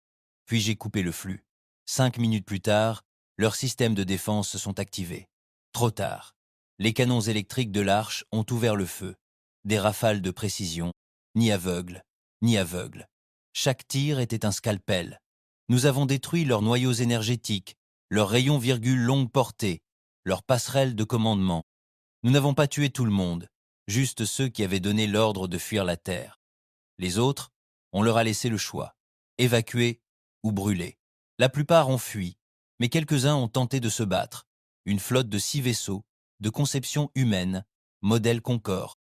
Puis j'ai coupé le flux. 5 minutes plus tard, leurs systèmes de défense se sont activés. Trop tard. Les canons électriques de l'arche ont ouvert le feu. Des rafales de précision, ni aveugles, ni aveugles. Chaque tir était un scalpel. Nous avons détruit leurs noyaux énergétiques, leurs rayons virgule longue portée, leurs passerelles de commandement. Nous n'avons pas tué tout le monde, juste ceux qui avaient donné l'ordre de fuir la Terre. Les autres, on leur a laissé le choix, évacuer ou brûler. La plupart ont fui, mais quelques-uns ont tenté de se battre. Une flotte de 6 vaisseaux, de conception humaine, modèle Concorde.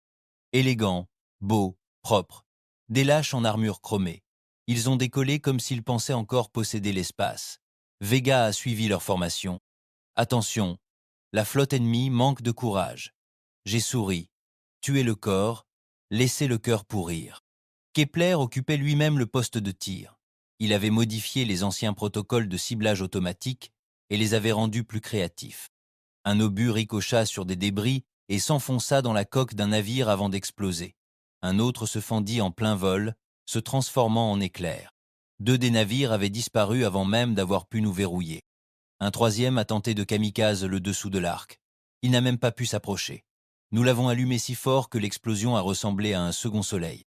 Élégants, beaux, propres, des lâches en armure chromée. Ils ont décollé comme s'ils pensaient encore posséder l'espace. Vega a suivi leur formation. Attention, la flotte ennemie manque de courage. J'ai souri. Tuer le corps, laisser le cœur pourrir. Kepler occupait lui-même le poste de tir. Il avait modifié les anciens protocoles de ciblage automatique et les avait rendus plus créatifs. Un obus ricocha sur des débris et s'enfonça dans la coque d'un navire avant d'exploser. Un autre se fendit en plein vol, se transformant en éclair. 2 des navires avaient disparu avant même d'avoir pu nous verrouiller. Un troisième a tenté de kamikaze le dessous de l'arc. Il n'a même pas pu s'approcher. Nous l'avons allumé si fort que l'explosion a ressemblé à un second soleil.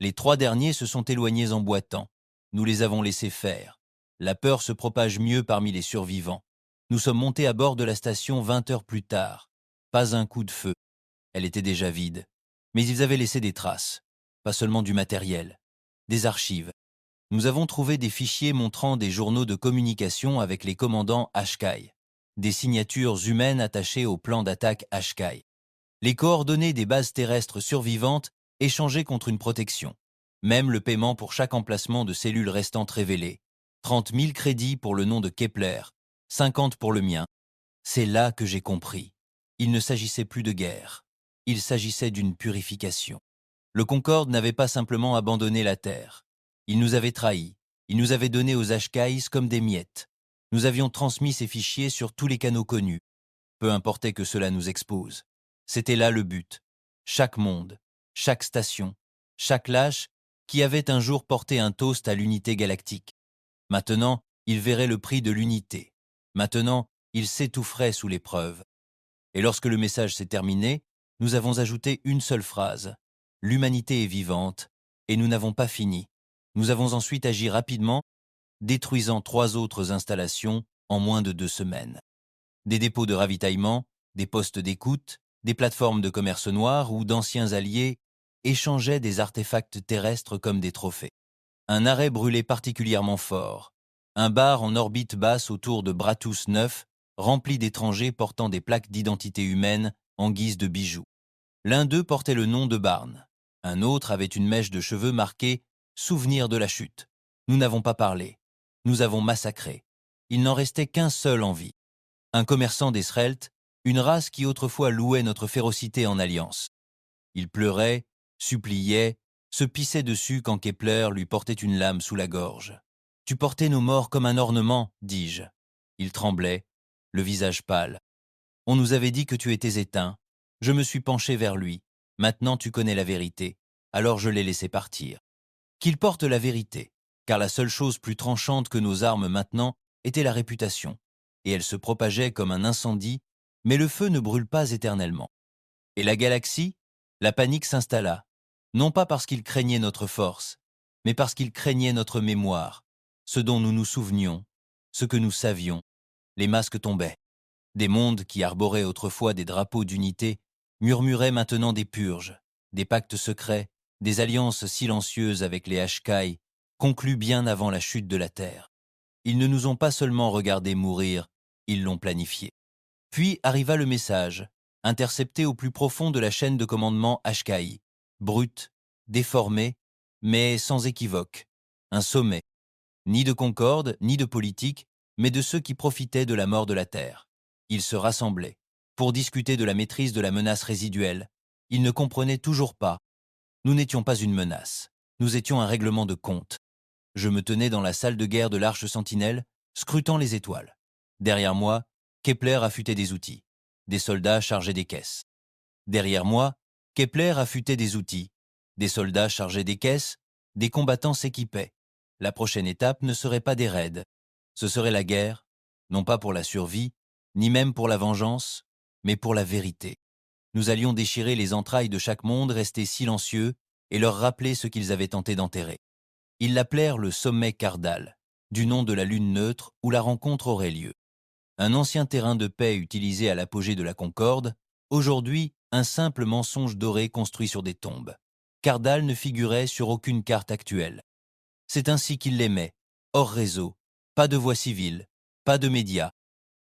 Les 3 derniers se sont éloignés en boitant. Nous les avons laissés faire. La peur se propage mieux parmi les survivants. Nous sommes montés à bord de la station 20 heures plus tard. Pas un coup de feu. Elle était déjà vide. Mais ils avaient laissé des traces. Pas seulement du matériel. Des archives. Nous avons trouvé des fichiers montrant des journaux de communication avec les commandants Ashkai. Des signatures humaines attachées au plan d'attaque Ashkai. Les coordonnées des bases terrestres survivantes échangées contre une protection. Même le paiement pour chaque emplacement de cellules restantes révélé. 30 000 crédits pour le nom de Kepler, 50 pour le mien. C'est là que j'ai compris. Il ne s'agissait plus de guerre. Il s'agissait d'une purification. Le Concorde n'avait pas simplement abandonné la Terre. Il nous avait trahis. Il nous avait donné aux Ashkais comme des miettes. Nous avions transmis ces fichiers sur tous les canaux connus. Peu importait que cela nous expose. C'était là le but. Chaque monde, chaque station, chaque lâche qui avait un jour porté un toast à l'unité galactique. Maintenant, Il verrait le prix de l'unité. Maintenant, il s'étoufferait sous l'épreuve. Et lorsque le message s'est terminé, nous avons ajouté une seule phrase. L'humanité est vivante, et nous n'avons pas fini. Nous avons ensuite agi rapidement, détruisant 3 autres installations en moins de 2 semaines. Des dépôts de ravitaillement, des postes d'écoute, des plateformes de commerce noir où d'anciens alliés échangeaient des artefacts terrestres comme des trophées. Un arrêt brûlé particulièrement fort. Un bar en orbite basse autour de Bratus 9, rempli d'étrangers portant des plaques d'identité humaine en guise de bijoux. L'un d'eux portait le nom de Barn. Un autre avait une mèche de cheveux marquée « Souvenir de la chute ». Nous n'avons pas parlé. Nous avons massacré. Il n'en restait qu'un seul en vie. Un commerçant des Srelt, une race qui autrefois louait notre férocité en alliance. Il pleurait, suppliait, se pissait dessus quand Kepler lui portait une lame sous la gorge. « Tu portais nos morts comme un ornement, dis-je. » Il tremblait, le visage pâle. « On nous avait dit que tu étais éteint. Je me suis penché vers lui. Maintenant tu connais la vérité. Alors je l'ai laissé partir. » Qu'il porte la vérité, car la seule chose plus tranchante que nos armes maintenant était la réputation, et elle se propageait comme un incendie, mais le feu ne brûle pas éternellement. Et la galaxie, la panique s'installa, non pas parce qu'il craignait notre force, mais parce qu'il craignait notre mémoire, ce dont nous nous souvenions, ce que nous savions. Les masques tombaient. Des mondes qui arboraient autrefois des drapeaux d'unité murmuraient maintenant des purges, des pactes secrets, des alliances silencieuses avec les Ashkai, conclues bien avant la chute de la Terre. Ils ne nous ont pas seulement regardés mourir, ils l'ont planifié. Puis arriva le message, intercepté au plus profond de la chaîne de commandement Ashkai, brut, déformé, mais sans équivoque. Un sommet, ni de concorde, ni de politique, mais de ceux qui profitaient de la mort de la Terre. Ils se rassemblaient, pour discuter de la maîtrise de la menace résiduelle. Ils ne comprenaient toujours pas. Nous n'étions pas une menace. Nous étions un règlement de compte. Je me tenais dans la salle de guerre de l'Arche Sentinelle, scrutant les étoiles. Derrière moi, Kepler affûtait des outils. Des soldats chargeaient des caisses. Derrière moi, Kepler affûtait des outils. Des soldats chargeaient des caisses, des combattants s'équipaient. La prochaine étape ne serait pas des raids. Ce serait la guerre, non pas pour la survie, ni même pour la vengeance, mais pour la vérité. Nous allions déchirer les entrailles de chaque monde resté silencieux et leur rappeler ce qu'ils avaient tenté d'enterrer. Ils l'appelèrent le sommet Cardal, du nom de la lune neutre où la rencontre aurait lieu. Un ancien terrain de paix utilisé à l'apogée de la Concorde, aujourd'hui un simple mensonge doré construit sur des tombes. Cardal ne figurait sur aucune carte actuelle. C'est ainsi qu'ils l'aimaient, hors réseau, pas de voix civile, pas de médias,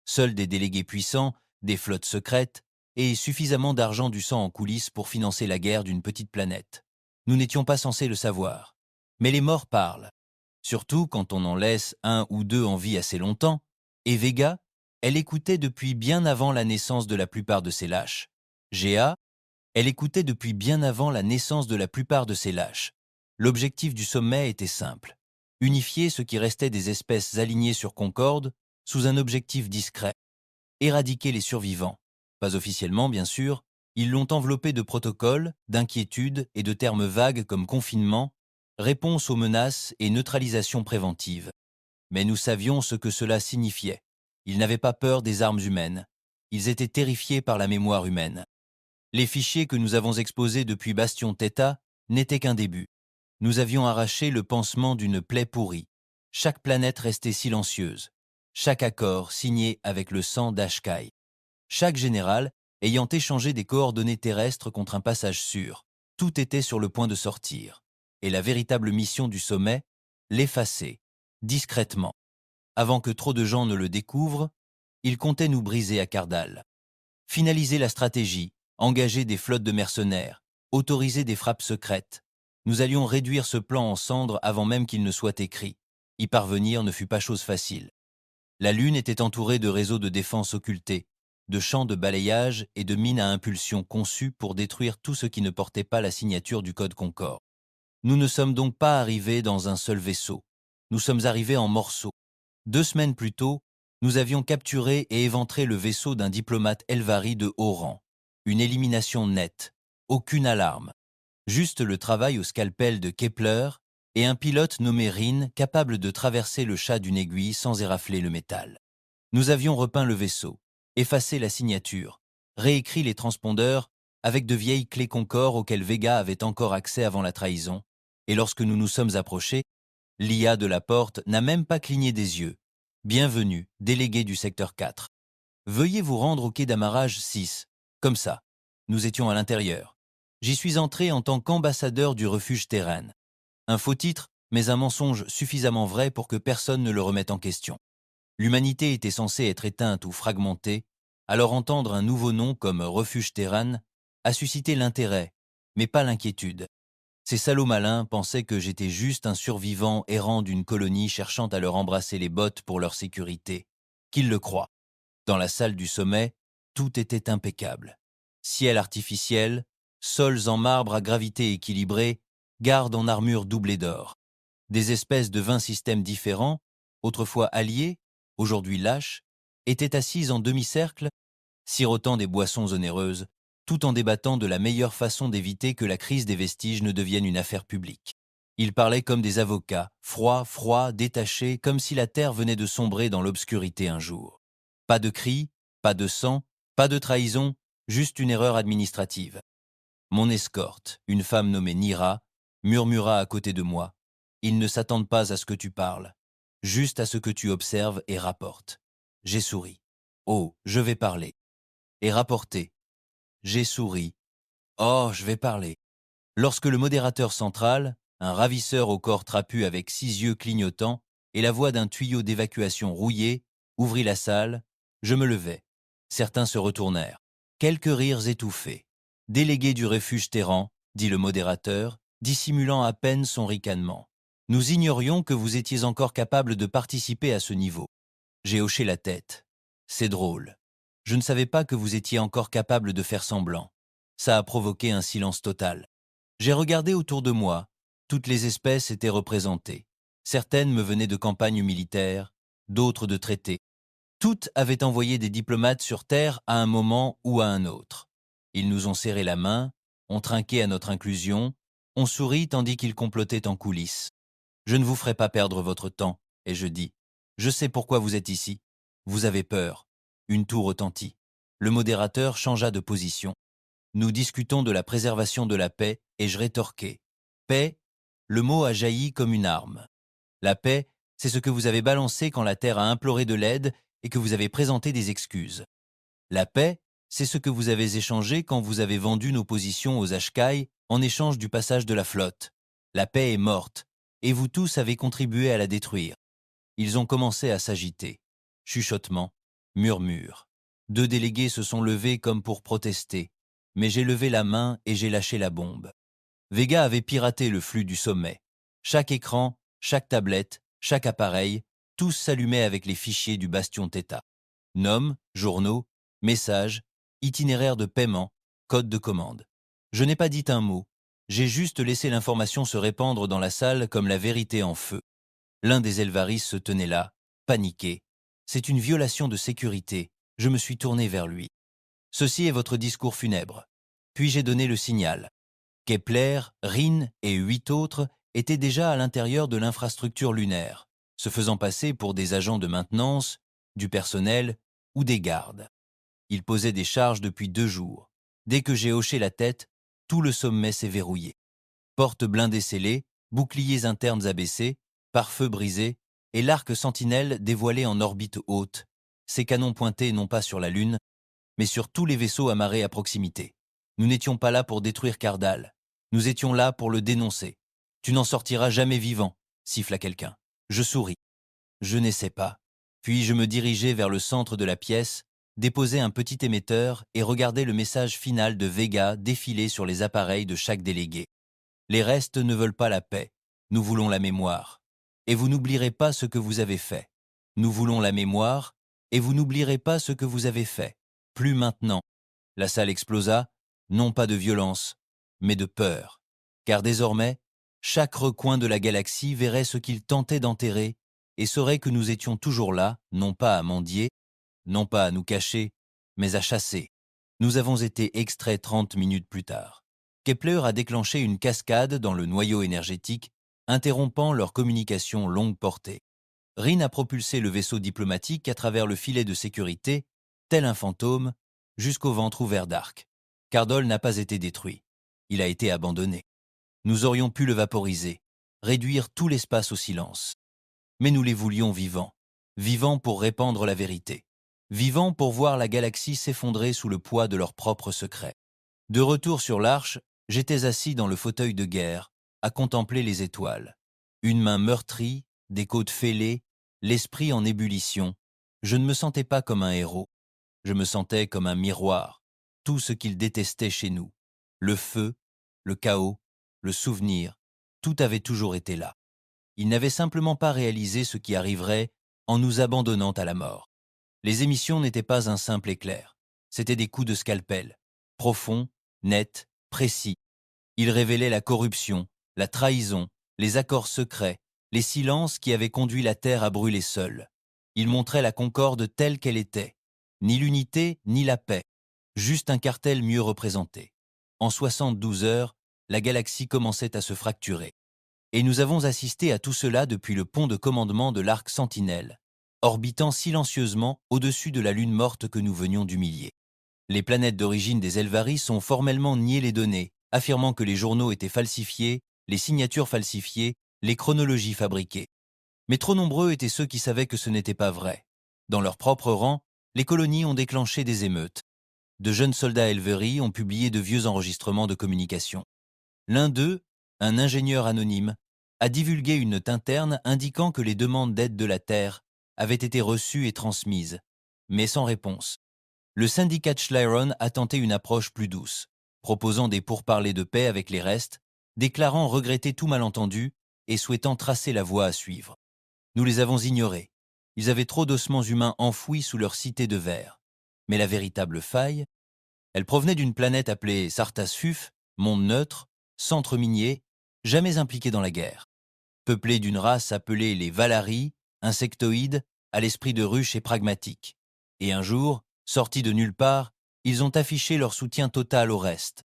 seuls des délégués puissants, des flottes secrètes, et suffisamment d'argent du sang en coulisses pour financer la guerre d'une petite planète. Nous n'étions pas censés le savoir. Mais les morts parlent. Surtout quand on en laisse un ou deux en vie assez longtemps. Et Vega, elle écoutait depuis bien avant la naissance de la plupart de ces lâches. Géa, elle écoutait depuis bien avant la naissance de la plupart de ces lâches. L'objectif du sommet était simple. Unifier ce qui restait des espèces alignées sur Concorde sous un objectif discret. Éradiquer les survivants. Pas officiellement, bien sûr, ils l'ont enveloppé de protocoles, d'inquiétudes et de termes vagues comme confinement, réponse aux menaces et neutralisation préventive. Mais nous savions ce que cela signifiait. Ils n'avaient pas peur des armes humaines. Ils étaient terrifiés par la mémoire humaine. Les fichiers que nous avons exposés depuis Bastion Theta n'étaient qu'un début. Nous avions arraché le pansement d'une plaie pourrie. Chaque planète restait silencieuse. Chaque accord signé avec le sang d'Ashkai. Chaque général ayant échangé des coordonnées terrestres contre un passage sûr. Tout était sur le point de sortir. Et la véritable mission du sommet, l'effacer, discrètement. Avant que trop de gens ne le découvrent, il comptait nous briser à Cardal. Finaliser la stratégie, engager des flottes de mercenaires, autoriser des frappes secrètes. Nous allions réduire ce plan en cendres avant même qu'il ne soit écrit. Y parvenir ne fut pas chose facile. La Lune était entourée de réseaux de défense occultés, de champs de balayage et de mines à impulsion conçus pour détruire tout ce qui ne portait pas la signature du code Concorde. Nous ne sommes donc pas arrivés dans un seul vaisseau. Nous sommes arrivés en morceaux. 2 semaines plus tôt, nous avions capturé et éventré le vaisseau d'un diplomate Elvari de haut rang. Une élimination nette. Aucune alarme. Juste le travail au scalpel de Kepler et un pilote nommé Rin capable de traverser le chat d'une aiguille sans érafler le métal. Nous avions repeint le vaisseau, effacé la signature, réécrit les transpondeurs avec de vieilles clés Concorde auxquelles Vega avait encore accès avant la trahison, et lorsque nous nous sommes approchés, l'IA de la porte n'a même pas cligné des yeux. Bienvenue, délégué du secteur 4. Veuillez vous rendre au quai d'amarrage 6. Comme ça. Nous étions à l'intérieur. J'y suis entré en tant qu'ambassadeur du refuge Terran. Un faux titre, mais un mensonge suffisamment vrai pour que personne ne le remette en question. L'humanité était censée être éteinte ou fragmentée, alors entendre un nouveau nom comme refuge Terran a suscité l'intérêt, mais pas l'inquiétude. Ces salauds malins pensaient que j'étais juste un survivant errant d'une colonie cherchant à leur embrasser les bottes pour leur sécurité. Qu'ils le croient. Dans la salle du sommet, tout était impeccable. Ciel artificiel, sols en marbre à gravité équilibrée, gardes en armure doublée d'or. Des espèces de 20 systèmes différents, autrefois alliés, aujourd'hui lâches, étaient assises en demi-cercle, sirotant des boissons onéreuses, tout en débattant de la meilleure façon d'éviter que la crise des vestiges ne devienne une affaire publique. Ils parlaient comme des avocats, froids, détachés, comme si la terre venait de sombrer dans l'obscurité un jour. Pas de cris, pas de sang, pas de trahison, juste une erreur administrative. Mon escorte, une femme nommée Nira, murmura à côté de moi. Ils ne s'attendent pas à ce que tu parles, juste à ce que tu observes et rapportes. J'ai souri. Oh, je vais parler. Et rapporter. J'ai souri. Oh, je vais parler. Lorsque le modérateur central, un ravisseur au corps trapu avec 6 yeux clignotants et la voix d'un tuyau d'évacuation rouillé, ouvrit la salle, je me levai. Certains se retournèrent. Quelques rires étouffés. Délégué du refuge Terran, dit le modérateur, dissimulant à peine son ricanement. Nous ignorions que vous étiez encore capable de participer à ce niveau. J'ai hoché la tête. C'est drôle. Je ne savais pas que vous étiez encore capable de faire semblant. Ça a provoqué un silence total. J'ai regardé autour de moi. Toutes les espèces étaient représentées. Certaines me venaient de campagnes militaires, d'autres de traités. Toutes avaient envoyé des diplomates sur Terre à un moment ou à un autre. Ils nous ont serré la main, ont trinqué à notre inclusion, ont souri tandis qu'ils complotaient en coulisses. Je ne vous ferai pas perdre votre temps, et je dis. Je sais pourquoi vous êtes ici. Vous avez peur. Une toux retentit. Le modérateur changea de position. Nous discutons de la préservation de la paix, et je rétorquai. Paix, le mot a jailli comme une arme. La paix, c'est ce que vous avez balancé quand la Terre a imploré de l'aide et que vous avez présenté des excuses. La paix, c'est ce que vous avez échangé quand vous avez vendu nos positions aux Ashkai en échange du passage de la flotte. La paix est morte, et vous tous avez contribué à la détruire. Ils ont commencé à s'agiter. Chuchotement, murmure. 2 délégués se sont levés comme pour protester, mais j'ai levé la main et j'ai lâché la bombe. Vega avait piraté le flux du sommet. Chaque écran, chaque tablette, chaque appareil, tous s'allumaient avec les fichiers du bastion Theta. Noms, journaux, messages, itinéraires de paiement, codes de commande. Je n'ai pas dit un mot. J'ai juste laissé l'information se répandre dans la salle comme la vérité en feu. L'un des Elvaris se tenait là, paniqué. C'est une violation de sécurité. Je me suis tourné vers lui. Ceci est votre discours funèbre. Puis j'ai donné le signal. Kepler, Rin et 8 autres étaient déjà à l'intérieur de l'infrastructure lunaire, se faisant passer pour des agents de maintenance, du personnel ou des gardes. Ils posaient des charges depuis 2 jours. Dès que j'ai hoché la tête, tout le sommet s'est verrouillé. Portes blindées scellées, boucliers internes abaissés, pare-feu brisés, et l'arc sentinelle dévoilé en orbite haute, ses canons pointés non pas sur la Lune, mais sur tous les vaisseaux amarrés à proximité. Nous n'étions pas là pour détruire Cardal. Nous étions là pour le dénoncer. Tu n'en sortiras jamais vivant, siffla quelqu'un. Je souris. Je n'essaie pas. Puis je me dirigeai vers le centre de la pièce, déposai un petit émetteur et regardai le message final de Vega défiler sur les appareils de chaque délégué. Les restes ne veulent pas la paix. Nous voulons la mémoire. Et vous n'oublierez pas ce que vous avez fait. Nous voulons la mémoire, et vous n'oublierez pas ce que vous avez fait. Plus maintenant. La salle explosa, non pas de violence, mais de peur. Car désormais, chaque recoin de la galaxie verrait ce qu'il tentait d'enterrer et saurait que nous étions toujours là, non pas à mendier, non pas à nous cacher, mais à chasser. Nous avons été extraits 30 minutes plus tard. Kepler a déclenché une cascade dans le noyau énergétique, interrompant leur communication longue portée. Rin a propulsé le vaisseau diplomatique à travers le filet de sécurité, tel un fantôme, jusqu'au ventre ouvert d'Arc. Cardol n'a pas été détruit. Il a été abandonné. Nous aurions pu le vaporiser, réduire tout l'espace au silence. Mais nous les voulions vivants, vivants pour répandre la vérité, vivants pour voir la galaxie s'effondrer sous le poids de leurs propres secrets. De retour sur l'Arche, j'étais assis dans le fauteuil de guerre, à contempler les étoiles. Une main meurtrie, des côtes fêlées, l'esprit en ébullition. Je ne me sentais pas comme un héros. Je me sentais comme un miroir, tout ce qu'ils détestaient chez nous. Le feu, le chaos, le souvenir, tout avait toujours été là. Ils n'avaient simplement pas réalisé ce qui arriverait en nous abandonnant à la mort. Les émissions n'étaient pas un simple éclair. C'étaient des coups de scalpel, profonds, nets, précis. Ils révélaient la corruption, la trahison, les accords secrets, les silences qui avaient conduit la Terre à brûler seule. Ils montraient la concorde telle qu'elle était. Ni l'unité, ni la paix. Juste un cartel mieux représenté. En 72 heures, la galaxie commençait à se fracturer. Et nous avons assisté à tout cela depuis le pont de commandement de l'Arc Sentinelle, orbitant silencieusement au-dessus de la lune morte que nous venions d'humilier. Les planètes d'origine des Elvaris ont formellement nié les données, affirmant que les journaux étaient falsifiés, les signatures falsifiées, les chronologies fabriquées. Mais trop nombreux étaient ceux qui savaient que ce n'était pas vrai. Dans leur propre rang, les colonies ont déclenché des émeutes. De jeunes soldats Elvery ont publié de vieux enregistrements de communication. L'un d'eux, un ingénieur anonyme, a divulgué une note interne indiquant que les demandes d'aide de la Terre avaient été reçues et transmises, mais sans réponse. Le syndicat Schleiron a tenté une approche plus douce, proposant des pourparlers de paix avec les restes, déclarant regretter tout malentendu et souhaitant tracer la voie à suivre. Nous les avons ignorés. Ils avaient trop d'ossements humains enfouis sous leur cité de verre. Mais la véritable faille, elle provenait d'une planète appelée Sartasfuf, monde neutre, centre minier, jamais impliqué dans la guerre. Peuplée d'une race appelée les Valari, insectoïdes, à l'esprit de ruche et pragmatique. Et un jour, sortis de nulle part, ils ont affiché leur soutien total au reste.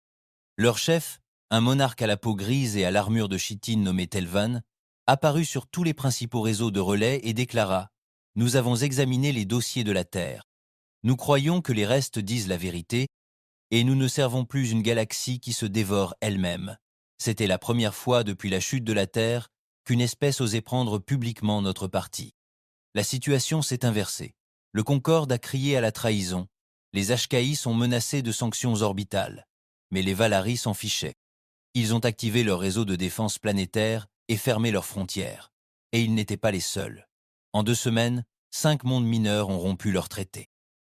Leur chef, un monarque à la peau grise et à l'armure de chitine nommé Telvan, apparut sur tous les principaux réseaux de relais et déclara « Nous avons examiné les dossiers de la Terre. Nous croyons que les restes disent la vérité et nous ne servons plus une galaxie qui se dévore elle-même. C'était la première fois depuis la chute de la Terre qu'une espèce osait prendre publiquement notre parti. La situation s'est inversée. Le Concorde a crié à la trahison. Les Ashkaï sont menacés de sanctions orbitales. Mais les Valari s'en fichaient. Ils ont activé leur réseau de défense planétaire et fermé leurs frontières. Et ils n'étaient pas les seuls. En 2 semaines, 5 mondes mineurs ont rompu leurs traités.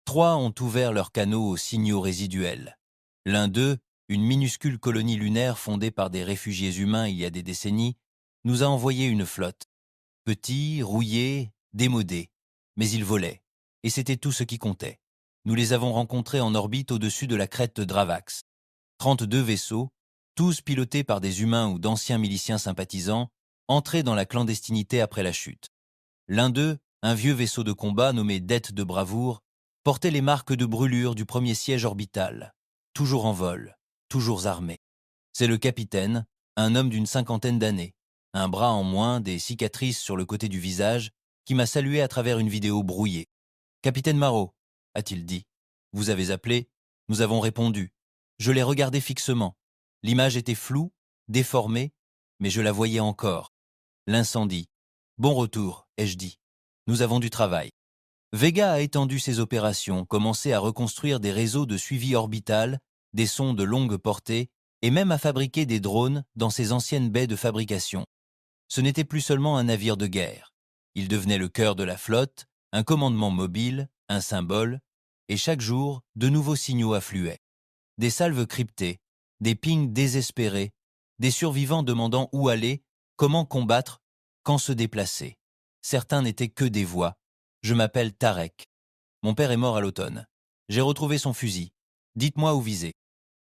3 ont ouvert leurs canaux aux signaux résiduels. L'un d'eux, une minuscule colonie lunaire fondée par des réfugiés humains il y a des décennies, nous a envoyé une flotte. Petits, rouillés, démodés. Mais ils volaient. Et c'était tout ce qui comptait. Nous les avons rencontrés en orbite au-dessus de la crête de Dravax. 32 vaisseaux, tous pilotés par des humains ou d'anciens miliciens sympathisants, entrés dans la clandestinité après la chute. L'un d'eux, un vieux vaisseau de combat nommé Dette de Bravoure, portait les marques de brûlure du premier siège orbital, toujours en vol, toujours armé. C'est le capitaine, un homme d'une 50aine d'années, un bras en moins, des cicatrices sur le côté du visage, qui m'a salué à travers une vidéo brouillée. « Capitaine Marot », a-t-il dit, « vous avez appelé, nous avons répondu. Je l'ai regardé fixement. L'image était floue, déformée, mais je la voyais encore. L'incendie. Bon retour, ai-je dit. Nous avons du travail. » Vega a étendu ses opérations, commencé à reconstruire des réseaux de suivi orbital, des sondes de longue portée, et même à fabriquer des drones dans ses anciennes baies de fabrication. Ce n'était plus seulement un navire de guerre. Il devenait le cœur de la flotte, un commandement mobile, un symbole, et chaque jour, de nouveaux signaux affluaient. Des salves cryptées, des pings désespérés, des survivants demandant où aller, comment combattre, quand se déplacer. Certains n'étaient que des voix. Je m'appelle Tarek. Mon père est mort à l'automne. J'ai retrouvé son fusil. Dites-moi où viser.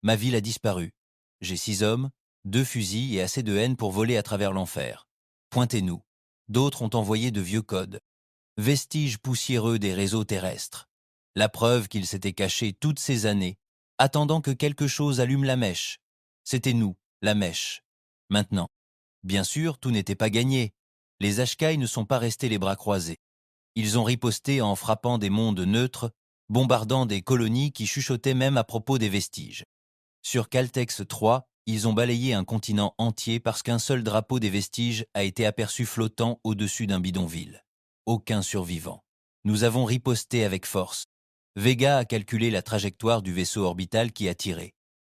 Ma ville a disparu. J'ai 6 hommes, 2 fusils et assez de haine pour voler à travers l'enfer. Pointez-nous. D'autres ont envoyé de vieux codes. Vestiges poussiéreux des réseaux terrestres. La preuve qu'ils s'étaient cachés toutes ces années, attendant que quelque chose allume la mèche. C'était nous, la mèche. Maintenant. Bien sûr, tout n'était pas gagné. Les Ashkai ne sont pas restés les bras croisés. Ils ont riposté en frappant des mondes neutres, bombardant des colonies qui chuchotaient même à propos des vestiges. Sur Caltex 3, ils ont balayé un continent entier parce qu'un seul drapeau des vestiges a été aperçu flottant au-dessus d'un bidonville. Aucun survivant. Nous avons riposté avec force. Vega a calculé la trajectoire du vaisseau orbital qui a tiré.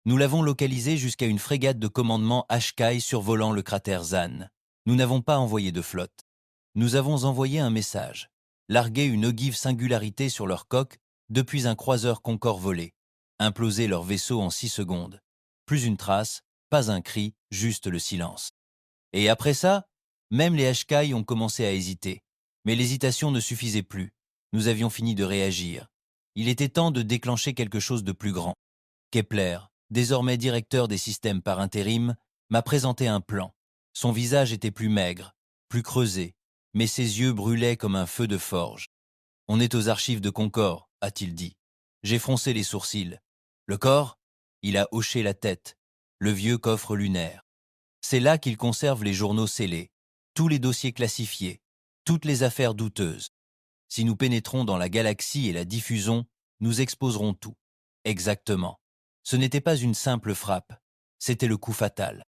Nous l'avons localisé jusqu'à une frégate de commandement Ashkai survolant le cratère Zan. Nous n'avons pas envoyé de flotte. Nous avons envoyé un message. Larguer une ogive singularité sur leur coque depuis un croiseur Concorde volé. Imploser leur vaisseau en 6 secondes. Plus une trace, pas un cri, juste le silence. Et après ça, même les Ashkai ont commencé à hésiter. Mais l'hésitation ne suffisait plus. Nous avions fini de réagir. Il était temps de déclencher quelque chose de plus grand. Kepler, désormais directeur des systèmes par intérim, m'a présenté un plan. Son visage était plus maigre, plus creusé, mais ses yeux brûlaient comme un feu de forge. « On est aux archives de Concorde », a-t-il dit. J'ai froncé les sourcils. Le corps ? Il a hoché la tête. Le vieux coffre lunaire. C'est là qu'il conserve les journaux scellés, tous les dossiers classifiés, toutes les affaires douteuses. Si nous pénétrons dans la galaxie et la diffusons, nous exposerons tout. Exactement. Ce n'était pas une simple frappe, c'était le coup fatal.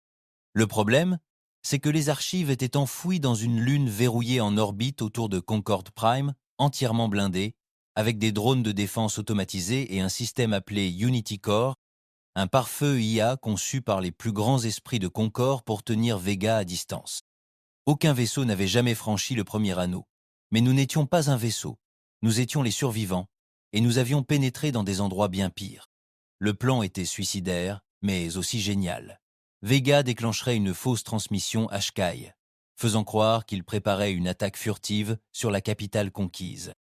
Le problème, c'est que les archives étaient enfouies dans une lune verrouillée en orbite autour de Concorde Prime, entièrement blindée, avec des drones de défense automatisés et un système appelé Unity Core, un pare-feu IA conçu par les plus grands esprits de Concorde pour tenir Vega à distance. Aucun vaisseau n'avait jamais franchi le premier anneau. Mais nous n'étions pas un vaisseau, nous étions les survivants, et nous avions pénétré dans des endroits bien pires. Le plan était suicidaire, mais aussi génial. Vega déclencherait une fausse transmission Ashkai, faisant croire qu'il préparait une attaque furtive sur la capitale conquise.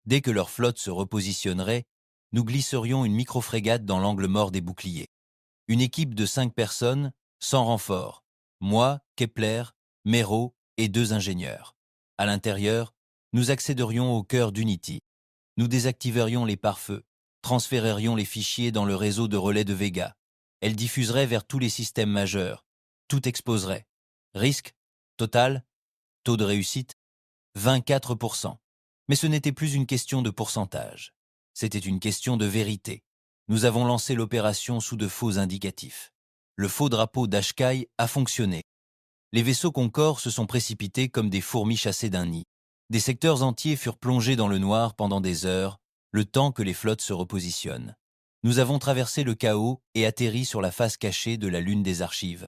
Dès que leur flotte se repositionnerait, nous glisserions une micro-frégate dans l'angle mort des boucliers. Une équipe de 5 personnes, sans renfort. Moi, Kepler, Mero et 2 ingénieurs. À l'intérieur, nous accéderions au cœur d'Unity. Nous désactiverions les pare-feux, transférerions les fichiers dans le réseau de relais de Vega. Elle diffuserait vers tous les systèmes majeurs. Tout exposerait. Risque total, taux de réussite 24%. Mais ce n'était plus une question de pourcentage. C'était une question de vérité. Nous avons lancé l'opération sous de faux indicatifs. Le faux drapeau d'Ashkai a fonctionné. Les vaisseaux Concorde se sont précipités comme des fourmis chassées d'un nid. Des secteurs entiers furent plongés dans le noir pendant des heures, le temps que les flottes se repositionnent. Nous avons traversé le chaos et atterri sur la face cachée de la lune des archives.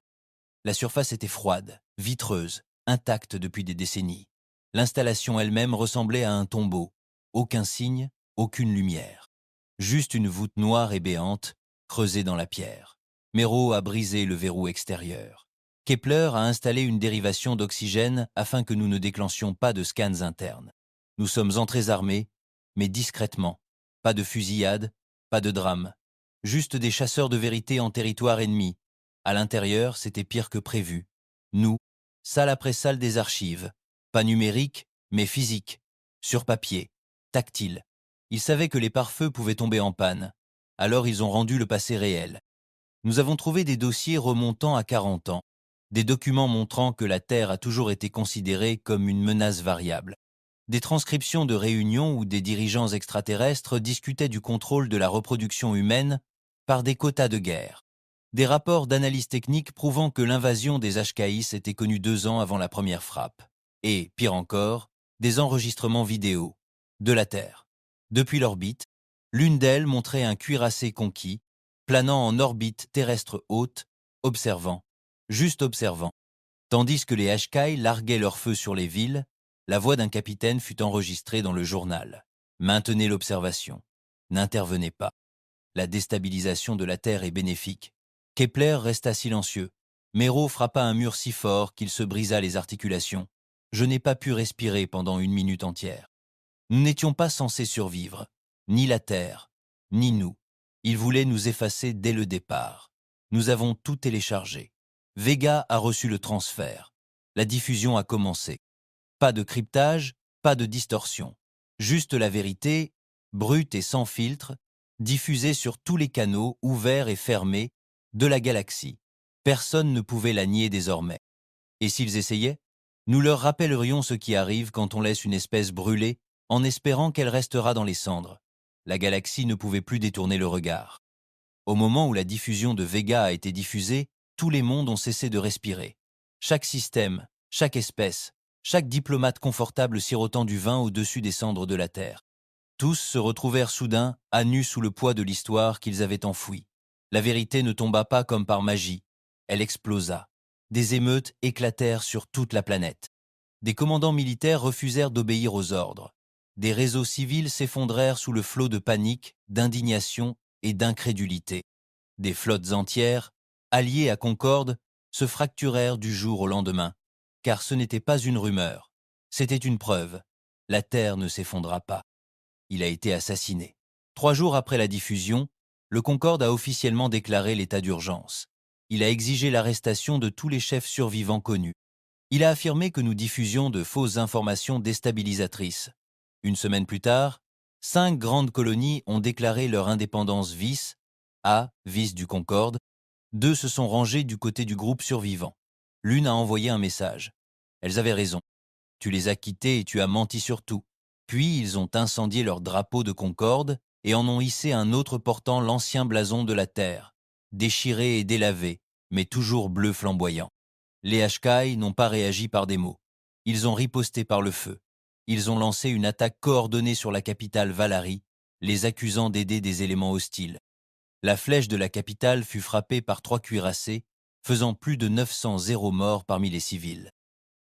La surface était froide, vitreuse, intacte depuis des décennies. L'installation elle-même ressemblait à un tombeau. Aucun signe, aucune lumière. Juste une voûte noire et béante, creusée dans la pierre. Mero a brisé le verrou extérieur. Kepler a installé une dérivation d'oxygène afin que nous ne déclenchions pas de scans internes. Nous sommes entrés armés, mais discrètement. Pas de fusillade, pas de drame. Juste des chasseurs de vérité en territoire ennemi. À l'intérieur, c'était pire que prévu. Nous, salle après salle des archives. Pas numérique, mais physique. Sur papier, tactile. Ils savaient que les pare-feux pouvaient tomber en panne. Alors ils ont rendu le passé réel. Nous avons trouvé des dossiers remontant à 40 ans. Des documents montrant que la Terre a toujours été considérée comme une menace variable. Des transcriptions de réunions où des dirigeants extraterrestres discutaient du contrôle de la reproduction humaine par des quotas de guerre. Des rapports d'analyse technique prouvant que l'invasion des Ashkaïs était connue 2 ans avant la première frappe. Et, pire encore, des enregistrements vidéo de la Terre. Depuis l'orbite, l'une d'elles montrait un cuirassé conquis, planant en orbite terrestre haute, observant. Juste observant. Tandis que les Ashkai larguaient leur feu sur les villes, la voix d'un capitaine fut enregistrée dans le journal. Maintenez l'observation. N'intervenez pas. La déstabilisation de la Terre est bénéfique. Kepler resta silencieux. Mero frappa un mur si fort qu'il se brisa les articulations. Je n'ai pas pu respirer pendant 1 minute entière. Nous n'étions pas censés survivre. Ni la Terre, ni nous. Ils voulaient nous effacer dès le départ. Nous avons tout téléchargé. Vega a reçu le transfert. La diffusion a commencé. Pas de cryptage, pas de distorsion. Juste la vérité, brute et sans filtre, diffusée sur tous les canaux, ouverts et fermés, de la galaxie. Personne ne pouvait la nier désormais. Et s'ils essayaient? Nous leur rappellerions ce qui arrive quand on laisse une espèce brûler, en espérant qu'elle restera dans les cendres. La galaxie ne pouvait plus détourner le regard. Au moment où la diffusion de Vega a été diffusée, tous les mondes ont cessé de respirer. Chaque système, chaque espèce, chaque diplomate confortable sirotant du vin au-dessus des cendres de la Terre. Tous se retrouvèrent soudain, à nu sous le poids de l'histoire qu'ils avaient enfouie. La vérité ne tomba pas comme par magie. Elle explosa. Des émeutes éclatèrent sur toute la planète. Des commandants militaires refusèrent d'obéir aux ordres. Des réseaux civils s'effondrèrent sous le flot de panique, d'indignation et d'incrédulité. Des flottes entières, alliées à Concorde, se fracturèrent du jour au lendemain, car ce n'était pas une rumeur, c'était une preuve. La Terre ne s'effondra pas. Il a été assassiné. 3 jours après la diffusion, le Concorde a officiellement déclaré l'état d'urgence. Il a exigé l'arrestation de tous les chefs survivants connus. Il a affirmé que nous diffusions de fausses informations déstabilisatrices. Une semaine plus tard, 5 grandes colonies ont déclaré leur indépendance vice du Concorde. 2 se sont rangées du côté du groupe survivant. L'une a envoyé un message. Elles avaient raison. Tu les as quittés et tu as menti sur tout. Puis ils ont incendié leur drapeau de Concorde et en ont hissé un autre portant l'ancien blason de la Terre, déchiré et délavé, mais toujours bleu flamboyant. Les Ashkai n'ont pas réagi par des mots. Ils ont riposté par le feu. Ils ont lancé une attaque coordonnée sur la capitale Valari, les accusant d'aider des éléments hostiles. La flèche de la capitale fut frappée par 3 cuirassés, faisant plus de 900 morts parmi les civils.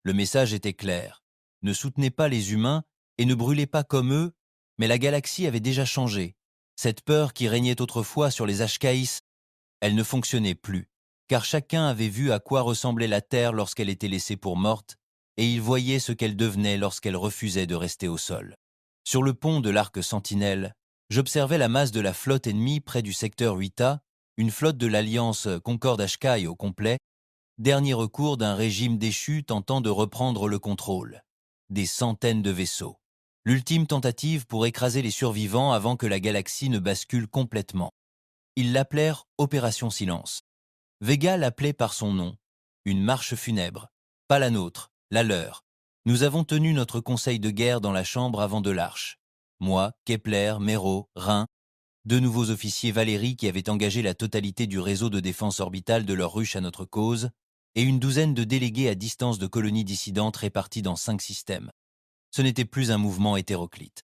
Le message était clair. Ne soutenez pas les humains et ne brûlez pas comme eux, mais la galaxie avait déjà changé. Cette peur qui régnait autrefois sur les Ashkaïs, elle ne fonctionnait plus, car chacun avait vu à quoi ressemblait la Terre lorsqu'elle était laissée pour morte, et il voyait ce qu'elle devenait lorsqu'elle refusait de rester au sol. Sur le pont de l'arc Sentinelle, j'observais la masse de la flotte ennemie près du secteur 8A, une flotte de l'Alliance Concorde-Ashkai au complet, dernier recours d'un régime déchu tentant de reprendre le contrôle. Des centaines de vaisseaux. L'ultime tentative pour écraser les survivants avant que la galaxie ne bascule complètement. Ils l'appelèrent Opération Silence. Vega l'appelait par son nom. Une marche funèbre. Pas la nôtre, la leur. Nous avons tenu notre conseil de guerre dans la chambre avant de l'arche. Moi, Kepler, Méro, Rhin, 2 nouveaux officiers Valérie qui avaient engagé la totalité du réseau de défense orbitale de leur ruche à notre cause, et une douzaine de délégués à distance de colonies dissidentes répartis dans 5 systèmes. Ce n'était plus un mouvement hétéroclite.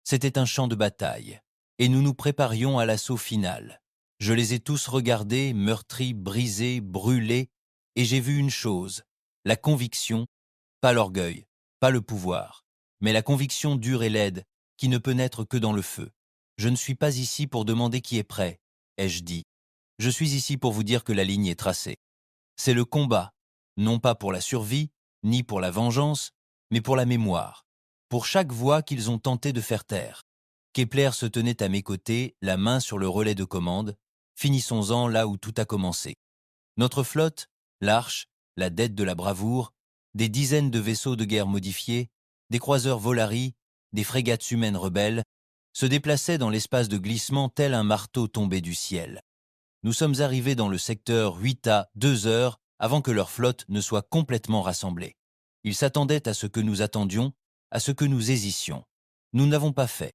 C'était un champ de bataille, et nous nous préparions à l'assaut final. Je les ai tous regardés, meurtris, brisés, brûlés, et j'ai vu une chose, la conviction, pas l'orgueil, pas le pouvoir, mais la conviction dure et laide, qui ne peut naître que dans le feu. Je ne suis pas ici pour demander qui est prêt, ai-je dit. Je suis ici pour vous dire que la ligne est tracée. C'est le combat, non pas pour la survie, ni pour la vengeance, mais pour la mémoire, pour chaque voix qu'ils ont tenté de faire taire. Kepler se tenait à mes côtés, la main sur le relais de commande. Finissons-en là où tout a commencé. Notre flotte, l'Arche, la dette de la bravoure, des dizaines de vaisseaux de guerre modifiés, des croiseurs Volari, des frégates humaines rebelles, se déplaçaient dans l'espace de glissement tel un marteau tombé du ciel. Nous sommes arrivés dans le secteur 8A 2 heures avant que leur flotte ne soit complètement rassemblée. Ils s'attendaient à ce que nous attendions, à ce que nous hésissions. Nous n'avons pas fait.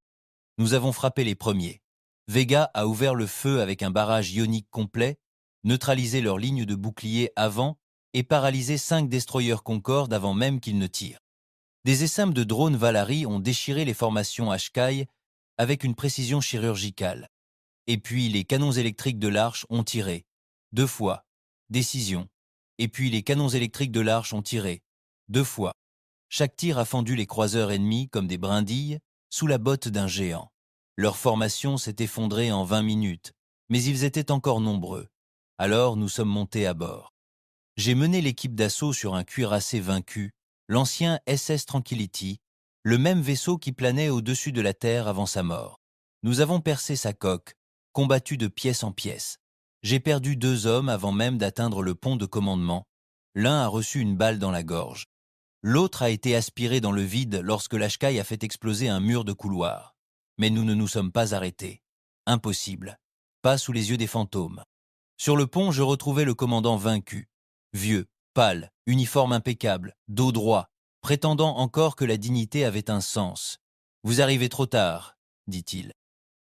Nous avons frappé les premiers. Vega a ouvert le feu avec un barrage ionique complet, neutralisé leur ligne de bouclier avant et paralysé 5 destroyers Concorde avant même qu'ils ne tirent. Des essaims de drones Valari ont déchiré les formations Ashkai avec une précision chirurgicale. Et puis les canons électriques de l'Arche ont tiré. 2 fois. Décision. Et puis les canons électriques de l'Arche ont tiré. 2 fois. Chaque tir a fendu les croiseurs ennemis comme des brindilles sous la botte d'un géant. Leur formation s'est effondrée en 20 minutes, mais ils étaient encore nombreux. Alors nous sommes montés à bord. J'ai mené l'équipe d'assaut sur un cuirassé vaincu, l'ancien SS Tranquility, le même vaisseau qui planait au-dessus de la Terre avant sa mort. Nous avons percé sa coque, combattu de pièce en pièce. J'ai perdu 2 hommes avant même d'atteindre le pont de commandement. L'un a reçu une balle dans la gorge. L'autre a été aspiré dans le vide lorsque l'Ashkai a fait exploser un mur de couloir. Mais nous ne nous sommes pas arrêtés. Impossible. Pas sous les yeux des fantômes. Sur le pont, je retrouvais le commandant vaincu. Vieux, pâle, uniforme impeccable, dos droit, prétendant encore que la dignité avait un sens. « Vous arrivez trop tard, dit-il.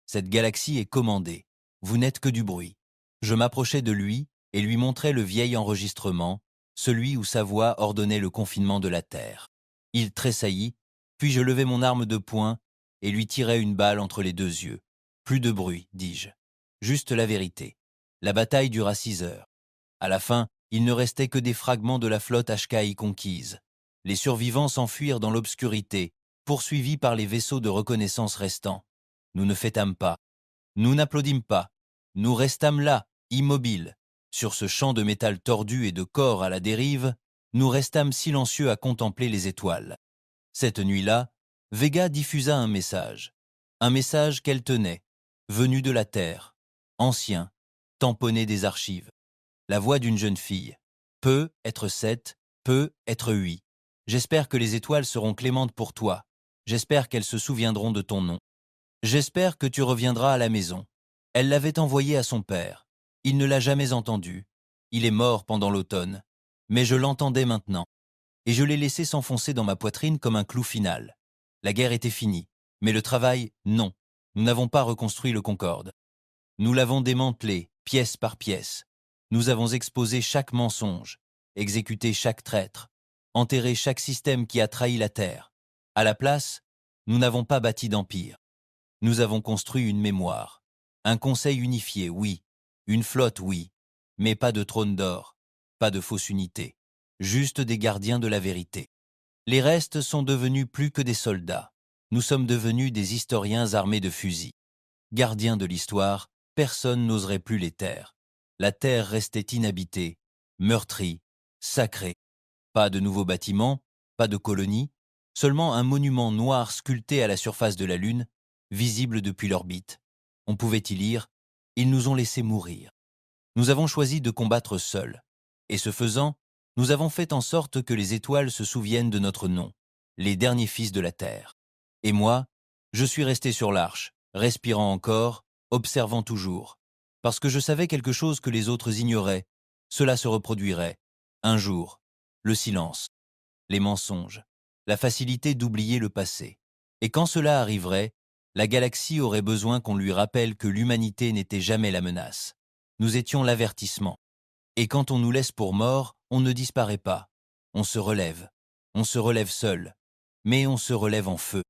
Cette galaxie est commandée. Vous n'êtes que du bruit. » Je m'approchai de lui et lui montrai le vieil enregistrement, celui où sa voix ordonnait le confinement de la Terre. Il tressaillit, puis je levai mon arme de poing et lui tirai une balle entre les 2 yeux. Plus de bruit, dis-je. Juste la vérité. La bataille dura 6 heures. À la fin, il ne restait que des fragments de la flotte Ashkai conquise. Les survivants s'enfuirent dans l'obscurité, poursuivis par les vaisseaux de reconnaissance restants. Nous ne fêtâmes pas. Nous n'applaudîmes pas. Nous restâmes là, immobiles. Sur ce champ de métal tordu et de corps à la dérive, nous restâmes silencieux à contempler les étoiles. Cette nuit-là, Vega diffusa un message. Un message qu'elle tenait, venu de la Terre, ancien, tamponné des archives. La voix d'une jeune fille. Peut être 7, peut être 8. J'espère que les étoiles seront clémentes pour toi. J'espère qu'elles se souviendront de ton nom. J'espère que tu reviendras à la maison. Elle l'avait envoyé à son père. Il ne l'a jamais entendu. Il est mort pendant l'automne. Mais je l'entendais maintenant. Et je l'ai laissé s'enfoncer dans ma poitrine comme un clou final. La guerre était finie. Mais le travail, non. Nous n'avons pas reconstruit le Concorde. Nous l'avons démantelé, pièce par pièce. Nous avons exposé chaque mensonge, exécuté chaque traître, enterré chaque système qui a trahi la Terre. À la place, nous n'avons pas bâti d'empire. Nous avons construit une mémoire. Un conseil unifié, oui. Une flotte, oui. Mais pas de trône d'or, pas de fausse unité. Juste des gardiens de la vérité. Les restes sont devenus plus que des soldats. Nous sommes devenus des historiens armés de fusils. Gardiens de l'histoire, personne n'oserait plus les taire. La Terre restait inhabitée, meurtrie, sacrée. Pas de nouveaux bâtiments, pas de colonies, seulement un monument noir sculpté à la surface de la Lune, visible depuis l'orbite. On pouvait y lire « Ils nous ont laissé mourir ». Nous avons choisi de combattre seuls. Et ce faisant, nous avons fait en sorte que les étoiles se souviennent de notre nom, les derniers fils de la Terre. Et moi, je suis resté sur l'arche, respirant encore, observant toujours. Parce que je savais quelque chose que les autres ignoraient. Cela se reproduirait. Un jour, le silence, les mensonges, la facilité d'oublier le passé. Et quand cela arriverait, la galaxie aurait besoin qu'on lui rappelle que l'humanité n'était jamais la menace. Nous étions l'avertissement. Et quand on nous laisse pour morts, on ne disparaît pas. On se relève. On se relève seul. Mais on se relève en feu.